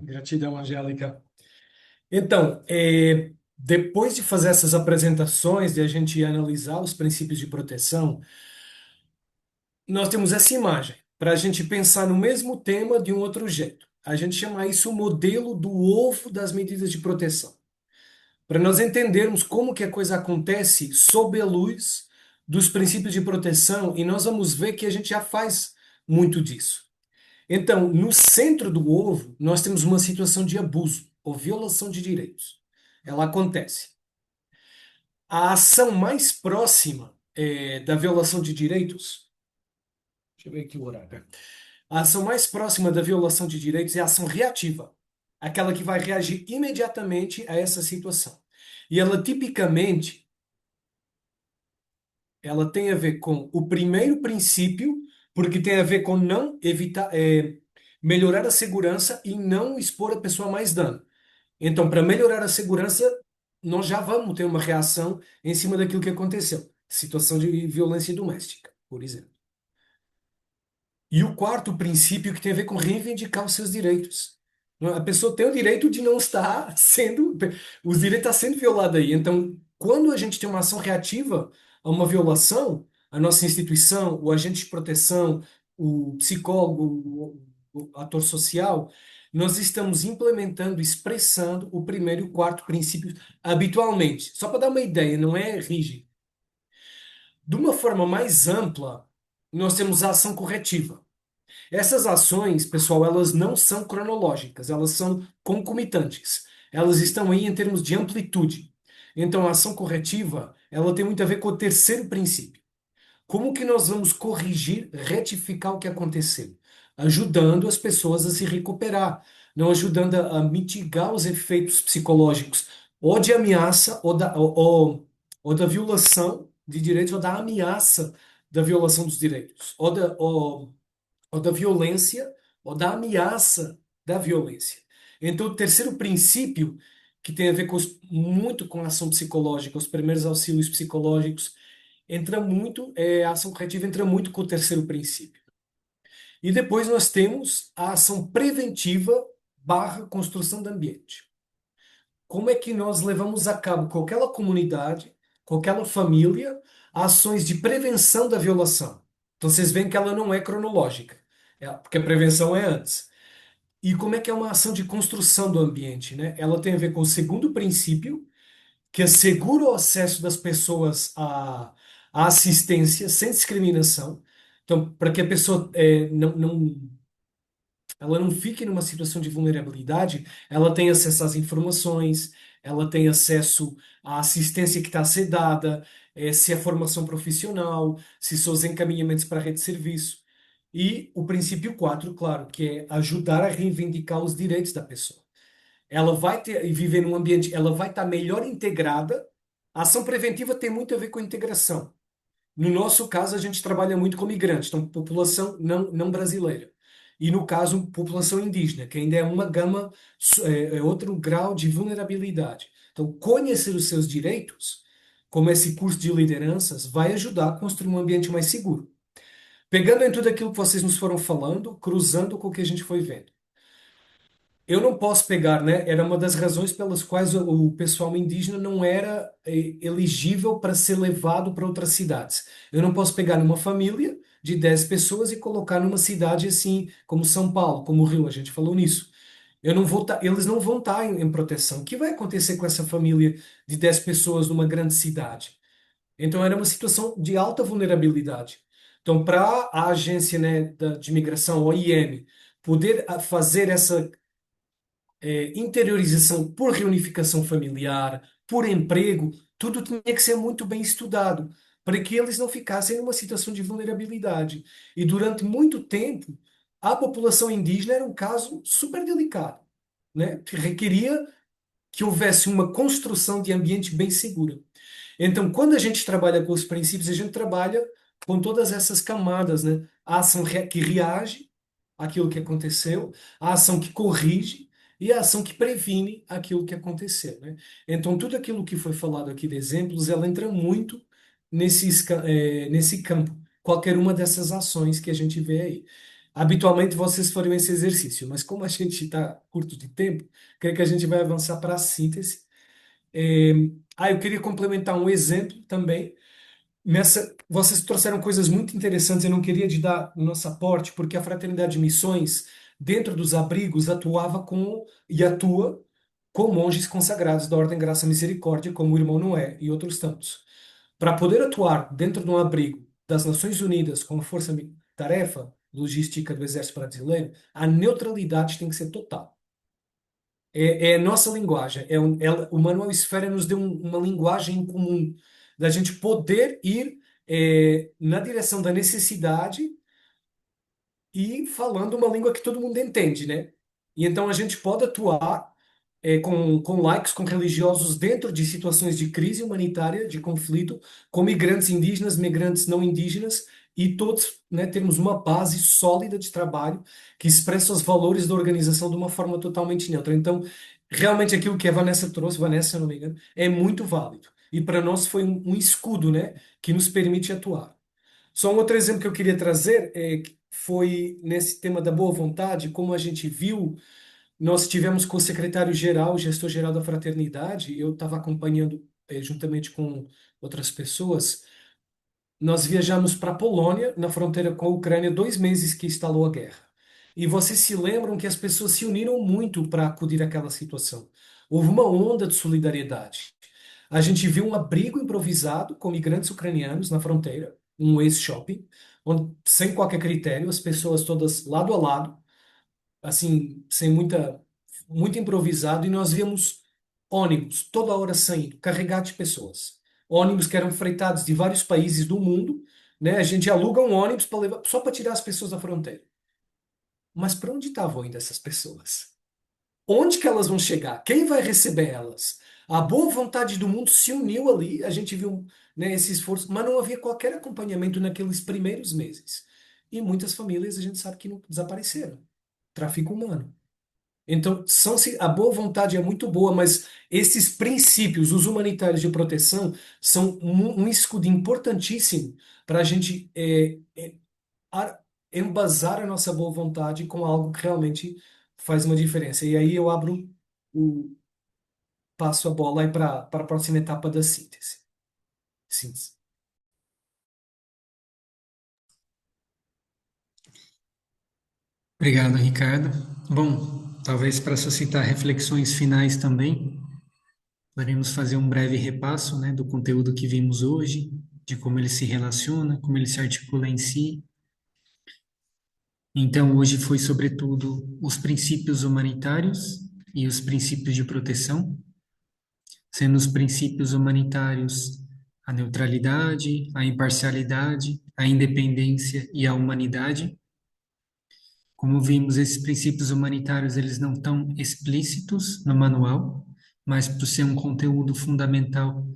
Gratidão, Angélica. Então, depois de fazer essas apresentações, de a gente analisar os princípios de proteção, nós temos essa imagem para a gente pensar no mesmo tema de um outro jeito. A gente chama isso o modelo do ovo das medidas de proteção. Para nós entendermos como que a coisa acontece sob a luz dos princípios de proteção, e nós vamos ver que a gente já faz muito disso. Então, no centro do ovo, nós temos uma situação de abuso ou violação de direitos. Ela acontece. A ação mais próxima da violação de direitos, deixa eu ver aqui o horário. A ação mais próxima da violação de direitos é a ação reativa, aquela que vai reagir imediatamente a essa situação. E ela tipicamente, ela tem a ver com o primeiro princípio, porque tem a ver com não evitar, melhorar a segurança e não expor a pessoa a mais dano. Então, para melhorar a segurança, nós já vamos ter uma reação em cima daquilo que aconteceu. Situação de violência doméstica, por exemplo. E o quarto princípio que tem a ver com reivindicar os seus direitos. A pessoa tem o direito de não estar sendo... Os direitos estão sendo violados aí. Então, quando a gente tem uma ação reativa a uma violação, a nossa instituição, o agente de proteção, o psicólogo, o ator social, nós estamos implementando, expressando o primeiro e o quarto princípio habitualmente. Só para dar uma ideia, não é rígido. De uma forma mais ampla, nós temos a ação corretiva. Essas ações, pessoal, elas não são cronológicas, elas são concomitantes. Elas estão aí em termos de amplitude. Então, a ação corretiva, ela tem muito a ver com o terceiro princípio. Como que nós vamos corrigir, retificar o que aconteceu? Ajudando as pessoas a se recuperar, não ajudando a mitigar os efeitos psicológicos ou de ameaça ou da violação de direitos ou da ameaça da violação dos direitos ou da violência ou da ameaça da violência. Então, o terceiro princípio, que tem a ver muito com a ação psicológica, os primeiros auxílios psicológicos, a ação corretiva entra muito com o terceiro princípio. E depois nós temos a ação preventiva / construção do ambiente. Como é que nós levamos a cabo com aquela comunidade, com aquela família, ações de prevenção da violação? Então vocês veem que ela não é cronológica, porque a prevenção é antes. E como é que é uma ação de construção do ambiente, né? Ela tem a ver com o segundo princípio, que assegura o acesso das pessoas à assistência sem discriminação. Então, para que a pessoa ela não fique numa situação de vulnerabilidade, ela tem acesso às informações, ela tem acesso à assistência que está a ser dada, se é formação profissional, se são os encaminhamentos para a rede de serviço. E o princípio 4, claro, que é ajudar a reivindicar os direitos da pessoa. Ela vai viver num ambiente, ela vai estar melhor integrada. A ação preventiva tem muito a ver com integração. No nosso caso, a gente trabalha muito com migrantes, então população não brasileira. E no caso, população indígena, que ainda é uma gama, é outro grau de vulnerabilidade. Então, conhecer os seus direitos, como esse curso de lideranças, vai ajudar a construir um ambiente mais seguro. Pegando em tudo aquilo que vocês nos foram falando, cruzando com o que a gente foi vendo. Eu não posso pegar, né? Era uma das razões pelas quais o pessoal indígena não era elegível para ser levado para outras cidades. Eu não posso pegar uma família de 10 pessoas e colocar numa cidade assim, como São Paulo, como Rio, a gente falou nisso. Eles não vão estar em proteção. O que vai acontecer com essa família de 10 pessoas numa grande cidade? Então era uma situação de alta vulnerabilidade. Então, para a agência, né, de imigração, OIM, poder fazer essa interiorização por reunificação familiar, por emprego, tudo tinha que ser muito bem estudado para que eles não ficassem numa situação de vulnerabilidade. E durante muito tempo, a população indígena era um caso super delicado, né? Que requeria que houvesse uma construção de ambiente bem seguro. Então, quando a gente trabalha com os princípios, a gente trabalha com todas essas camadas, né? A ação que reage àquilo que aconteceu, a ação que corrige e a ação que previne aquilo que aconteceu, né? Então, tudo aquilo que foi falado aqui de exemplos, ela entra muito nesse campo, qualquer uma dessas ações que a gente vê aí. Habitualmente vocês fariam esse exercício, mas como a gente está curto de tempo, creio que a gente vai avançar para a síntese. É, eu queria complementar um exemplo também. Vocês trouxeram coisas muito interessantes. Eu não queria de dar o nosso aporte, porque a Fraternidade de Missões, dentro dos abrigos, atuava e atua com monges consagrados da Ordem Graça e Misericórdia, como o irmão Noé e outros tantos. Para poder atuar dentro de um abrigo das Nações Unidas com a força-tarefa logística do Exército Brasileiro, a neutralidade tem que ser total. É a nossa linguagem. O Manuel Esfera nos deu uma linguagem em comum, da gente poder ir na direção da necessidade e falando uma língua que todo mundo entende, né? E então a gente pode atuar com laicos, com religiosos dentro de situações de crise humanitária, de conflito, com migrantes indígenas, migrantes não indígenas, e todos, né, termos uma base sólida de trabalho que expressa os valores da organização de uma forma totalmente neutra. Então, realmente aquilo que a Vanessa trouxe, Vanessa, se eu não me engano, é muito válido. E para nós foi um escudo, né, que nos permite atuar. Só um outro exemplo que eu queria trazer que foi nesse tema da boa vontade, como a gente viu, nós tivemos com o secretário-geral, o gestor-geral da Fraternidade, eu estava acompanhando juntamente com outras pessoas, nós viajamos para a Polônia, na fronteira com a Ucrânia, 2 meses que instalou a guerra. E vocês se lembram que as pessoas se uniram muito para acudir àquela situação. Houve uma onda de solidariedade. A gente viu um abrigo improvisado com migrantes ucranianos na fronteira, um ex-shopping, onde, sem qualquer critério, as pessoas todas lado a lado, assim, sem muito improvisado, e nós víamos ônibus toda hora saindo, carregados de pessoas. Ônibus que eram freitados de vários países do mundo, né? A gente aluga um ônibus para levar, só para tirar as pessoas da fronteira. Mas para onde estavam indo essas pessoas? Onde que elas vão chegar? Quem vai receber elas? A boa vontade do mundo se uniu ali, a gente viu, né, esse esforço, mas não havia qualquer acompanhamento naqueles primeiros meses. E muitas famílias a gente sabe que não desapareceram. Tráfico humano. Então, a boa vontade é muito boa, mas esses princípios, os humanitários de proteção, são um escudo importantíssimo para a gente a- embasar a nossa boa vontade com algo que realmente faz uma diferença. E aí eu passo a bola aí para a próxima etapa da síntese. Síntese. Obrigado, Ricardo. Bom, talvez para suscitar reflexões finais também, podemos fazer um breve repasso, né, do conteúdo que vimos hoje, de como ele se relaciona, como ele se articula em si. Então, hoje foi, sobretudo, os princípios humanitários e os princípios de proteção, sendo os princípios humanitários a neutralidade, a imparcialidade, a independência e a humanidade. Como vimos, esses princípios humanitários, eles não estão explícitos no manual, mas por ser um conteúdo fundamental,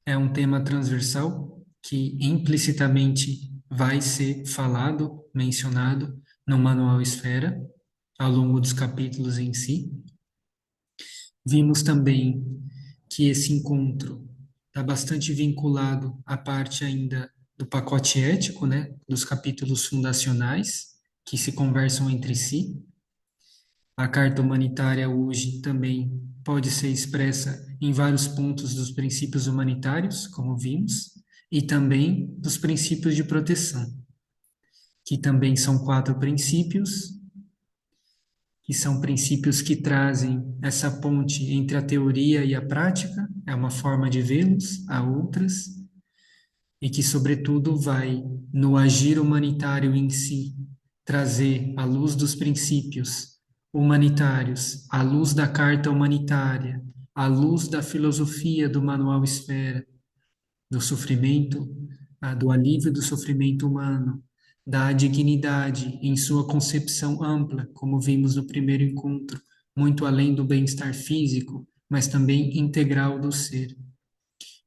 é um tema transversal que implicitamente vai ser falado, mencionado no manual Esfera, ao longo dos capítulos em si. Vimos também que esse encontro está bastante vinculado à parte ainda do pacote ético, né, dos capítulos fundacionais, que se conversam entre si. A carta humanitária hoje também pode ser expressa em vários pontos dos princípios humanitários, como vimos, e também dos princípios de proteção, que também são 4 princípios, que são princípios que trazem essa ponte entre a teoria e a prática, é uma forma de vê-los, há outras, e que, sobretudo, vai, no agir humanitário em si, trazer a luz dos princípios humanitários, a luz da carta humanitária, a luz da filosofia do Manual Esfera, do sofrimento, do alívio do sofrimento humano, da dignidade em sua concepção ampla, como vimos no primeiro encontro, muito além do bem-estar físico, mas também integral do ser.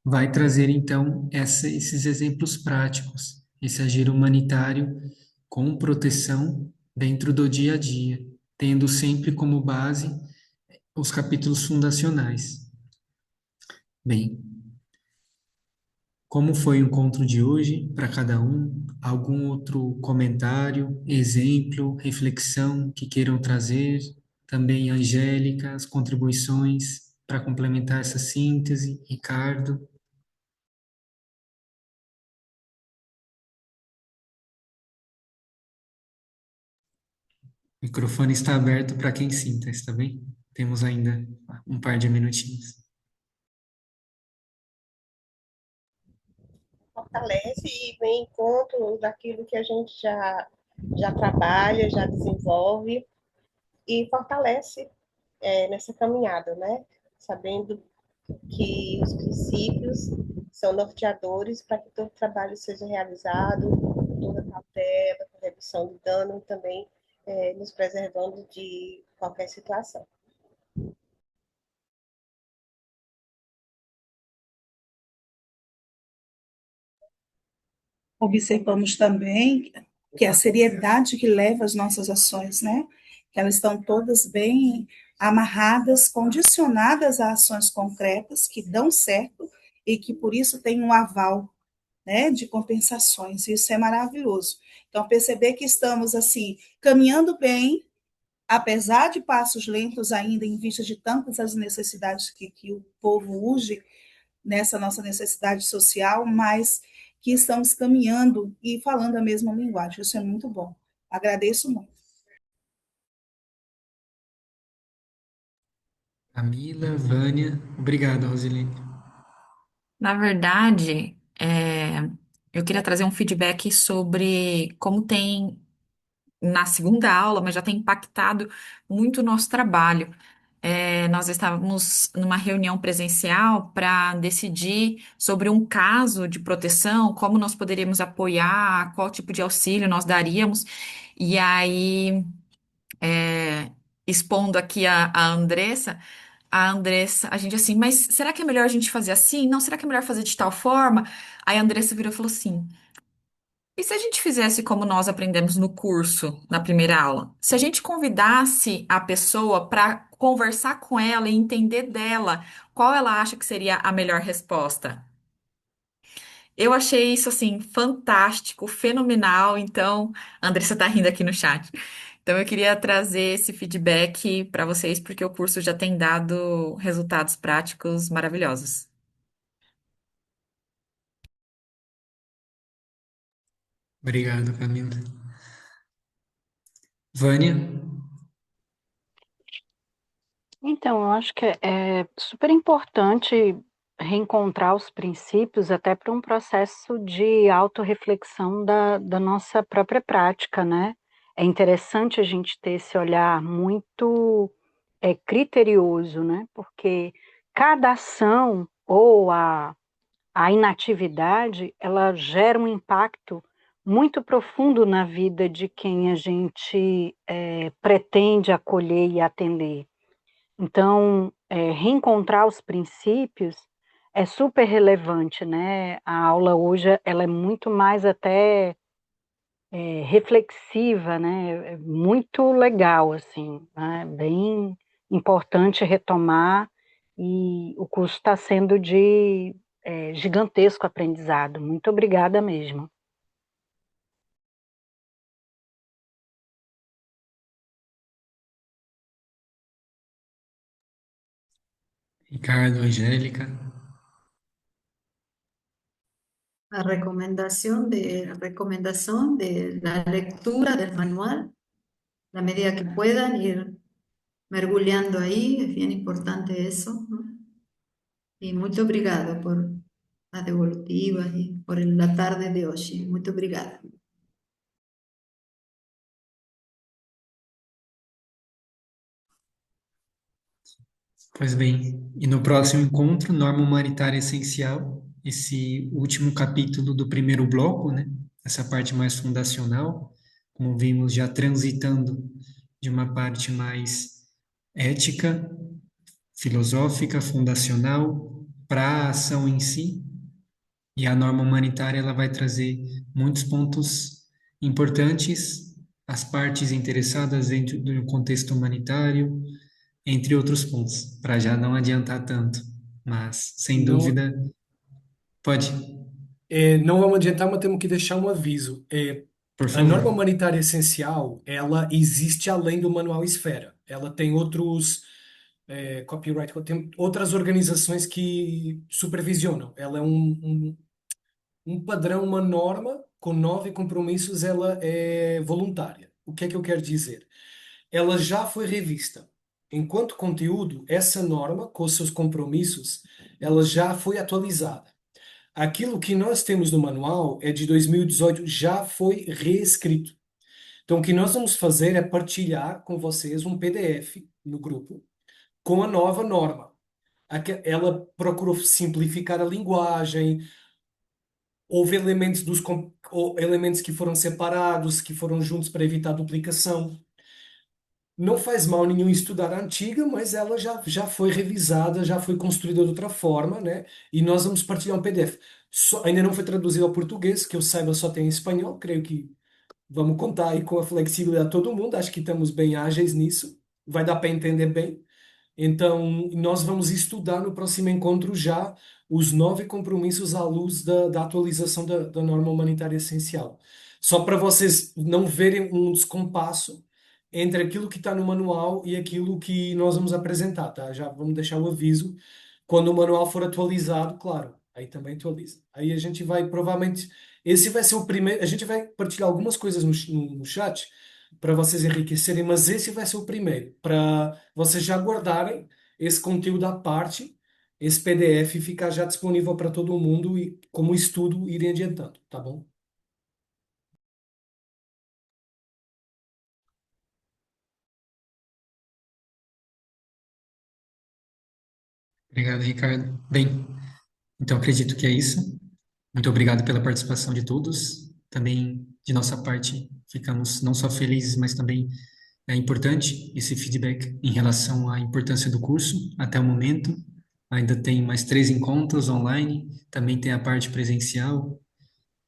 Vai trazer, então, esses exemplos práticos, esse agir humanitário com proteção dentro do dia a dia, tendo sempre como base os capítulos fundacionais. Bem, como foi o encontro de hoje para cada um? Algum outro comentário, exemplo, reflexão que queiram trazer? Também, Angélica, as contribuições para complementar essa síntese, Ricardo. O microfone está aberto para quem sinta, está bem? Temos ainda um par de minutinhos. Fortalece e vem em encontro daquilo que a gente já trabalha, já desenvolve e fortalece nessa caminhada, né? Sabendo que os princípios são norteadores para que todo trabalho seja realizado, toda cautela, redução de dano e também nos preservando de qualquer situação. Observamos também que a seriedade que leva as nossas ações, né? Que elas estão todas bem amarradas, condicionadas a ações concretas que dão certo e que por isso tem um aval, né, de compensações. Isso é maravilhoso. Então perceber que estamos assim caminhando bem, apesar de passos lentos ainda em vista de tantas as necessidades que o povo urge nessa nossa necessidade social, mas que estamos caminhando e falando a mesma linguagem. Isso é muito bom. Agradeço muito. Camila, Vânia, obrigado, Rosilene. Na verdade, eu queria trazer um feedback sobre como tem, na segunda aula, mas já tem impactado muito o nosso trabalho. Nós estávamos numa reunião presencial para decidir sobre um caso de proteção, como nós poderíamos apoiar, qual tipo de auxílio nós daríamos. E aí, é, expondo aqui a Andressa, a gente assim, mas será que é melhor a gente fazer assim? Não, será que é melhor fazer de tal forma? Aí a Andressa virou e falou assim: e se a gente fizesse como nós aprendemos no curso, na primeira aula? Se a gente convidasse a pessoa para conversar com ela e entender dela qual ela acha que seria a melhor resposta? Eu achei isso assim fantástico, fenomenal. Então, a Andressa tá rindo aqui no chat. Então, eu queria trazer esse feedback para vocês, porque o curso já tem dado resultados práticos maravilhosos. Obrigado, Camila. Vânia? Então, eu acho que é super importante reencontrar os princípios até para um processo de autorreflexão da nossa própria prática, né? É interessante a gente ter esse olhar muito criterioso, né? Porque cada ação ou a inatividade, ela gera um impacto muito profundo na vida de quem a gente pretende acolher e atender. Então, reencontrar os princípios é super relevante, né? A aula hoje ela é muito mais até reflexiva, né? É muito legal, assim, né? Bem importante retomar e o curso está sendo de gigantesco aprendizado. Muito obrigada mesmo. Ricardo, Angélica. La recomendación de la lectura del manual, la medida que puedan ir mergulhando aí, é bem importante isso, ¿no? E muito obrigado por as devolutivas e por a tarde de hoje. Muito obrigada. Pois bem, e no próximo encontro, norma humanitária essencial, esse último capítulo do primeiro bloco, né? Essa parte mais fundacional, como vimos já transitando de uma parte mais ética, filosófica, fundacional, para a ação em si, e a norma humanitária ela vai trazer muitos pontos importantes, as partes interessadas dentro do contexto humanitário, entre outros pontos, para já não adiantar tanto. Mas, sem Não, dúvida, pode, não vamos adiantar, mas temos que deixar um aviso. por A favor. norma humanitária essencial, ela existe além do Manual Esfera. Ela tem outros, copyright, tem outras organizações que supervisionam. Ela é um padrão, uma norma com 9 compromissos, ela é voluntária. O que é que eu quero dizer? Ela já foi revista. Enquanto conteúdo, essa norma, com os seus compromissos, ela já foi atualizada. Aquilo que nós temos no manual é de 2018, já foi reescrito. Então, o que nós vamos fazer é partilhar com vocês um PDF no grupo com a nova norma. Ela procurou simplificar a linguagem, houve elementos ou elementos que foram separados, que foram juntos para evitar duplicação. Não faz mal nenhum estudar a antiga, mas ela já foi revisada, já foi construída de outra forma, né? E nós vamos partilhar um PDF. Ainda não foi traduzido ao português, que eu saiba só tem em espanhol. Creio que vamos contar aí com a flexibilidade de todo mundo. Acho que estamos bem ágeis nisso. Vai dar para entender bem. Então, nós vamos estudar no próximo encontro já os 9 compromissos à luz da atualização da norma humanitária essencial. Só para vocês não verem um descompasso entre aquilo que está no manual e aquilo que nós vamos apresentar, tá? Já vamos deixar o aviso. Quando o manual for atualizado, claro, aí também atualiza. Aí a gente vai, provavelmente, esse vai ser o primeiro. A gente vai partilhar algumas coisas no chat para vocês enriquecerem, mas esse vai ser o primeiro, para vocês já guardarem esse conteúdo à parte, esse PDF ficar já disponível para todo mundo e como estudo irem adiantando, tá bom? Obrigado, Ricardo. Bem, então acredito que é isso. Muito obrigado pela participação de todos. Também, de nossa parte, ficamos não só felizes, mas também é importante esse feedback em relação à importância do curso até o momento. Ainda tem mais 3 encontros online, também tem a parte presencial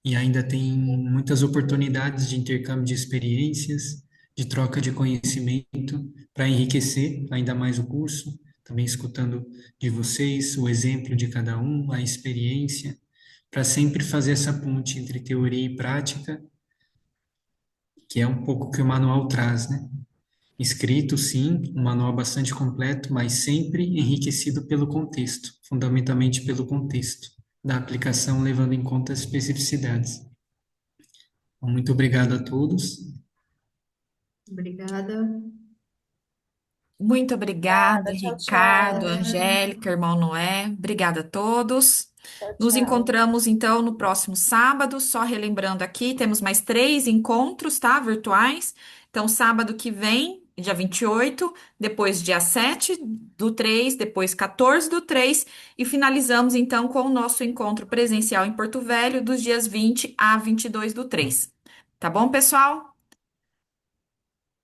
e ainda tem muitas oportunidades de intercâmbio de experiências, de troca de conhecimento para enriquecer ainda mais o curso. Também escutando de vocês o exemplo de cada um, a experiência, para sempre fazer essa ponte entre teoria e prática, que é um pouco o que o manual traz, né? Escrito, sim, um manual bastante completo, mas sempre enriquecido pelo contexto, fundamentalmente pelo contexto da aplicação, levando em conta as especificidades. Então, muito obrigado a todos. Obrigada. Muito obrigada, Tchau, Ricardo, tchau. Angélica, irmão Noé. Obrigada a todos. Tchau, Nos tchau. encontramos então no próximo sábado. Só relembrando aqui, temos mais 3 encontros, tá? Virtuais. Então, sábado que vem, dia 28, depois dia 7/3, depois 14/3, e finalizamos então com o nosso encontro presencial em Porto Velho, dos dias 20 a 22/3. Tá bom, pessoal?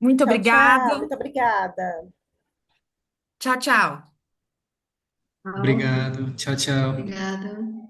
Muito Tchau, tchau. obrigado. Muito obrigada. Tchau, tchau. Obrigado. Tchau, tchau. Obrigada.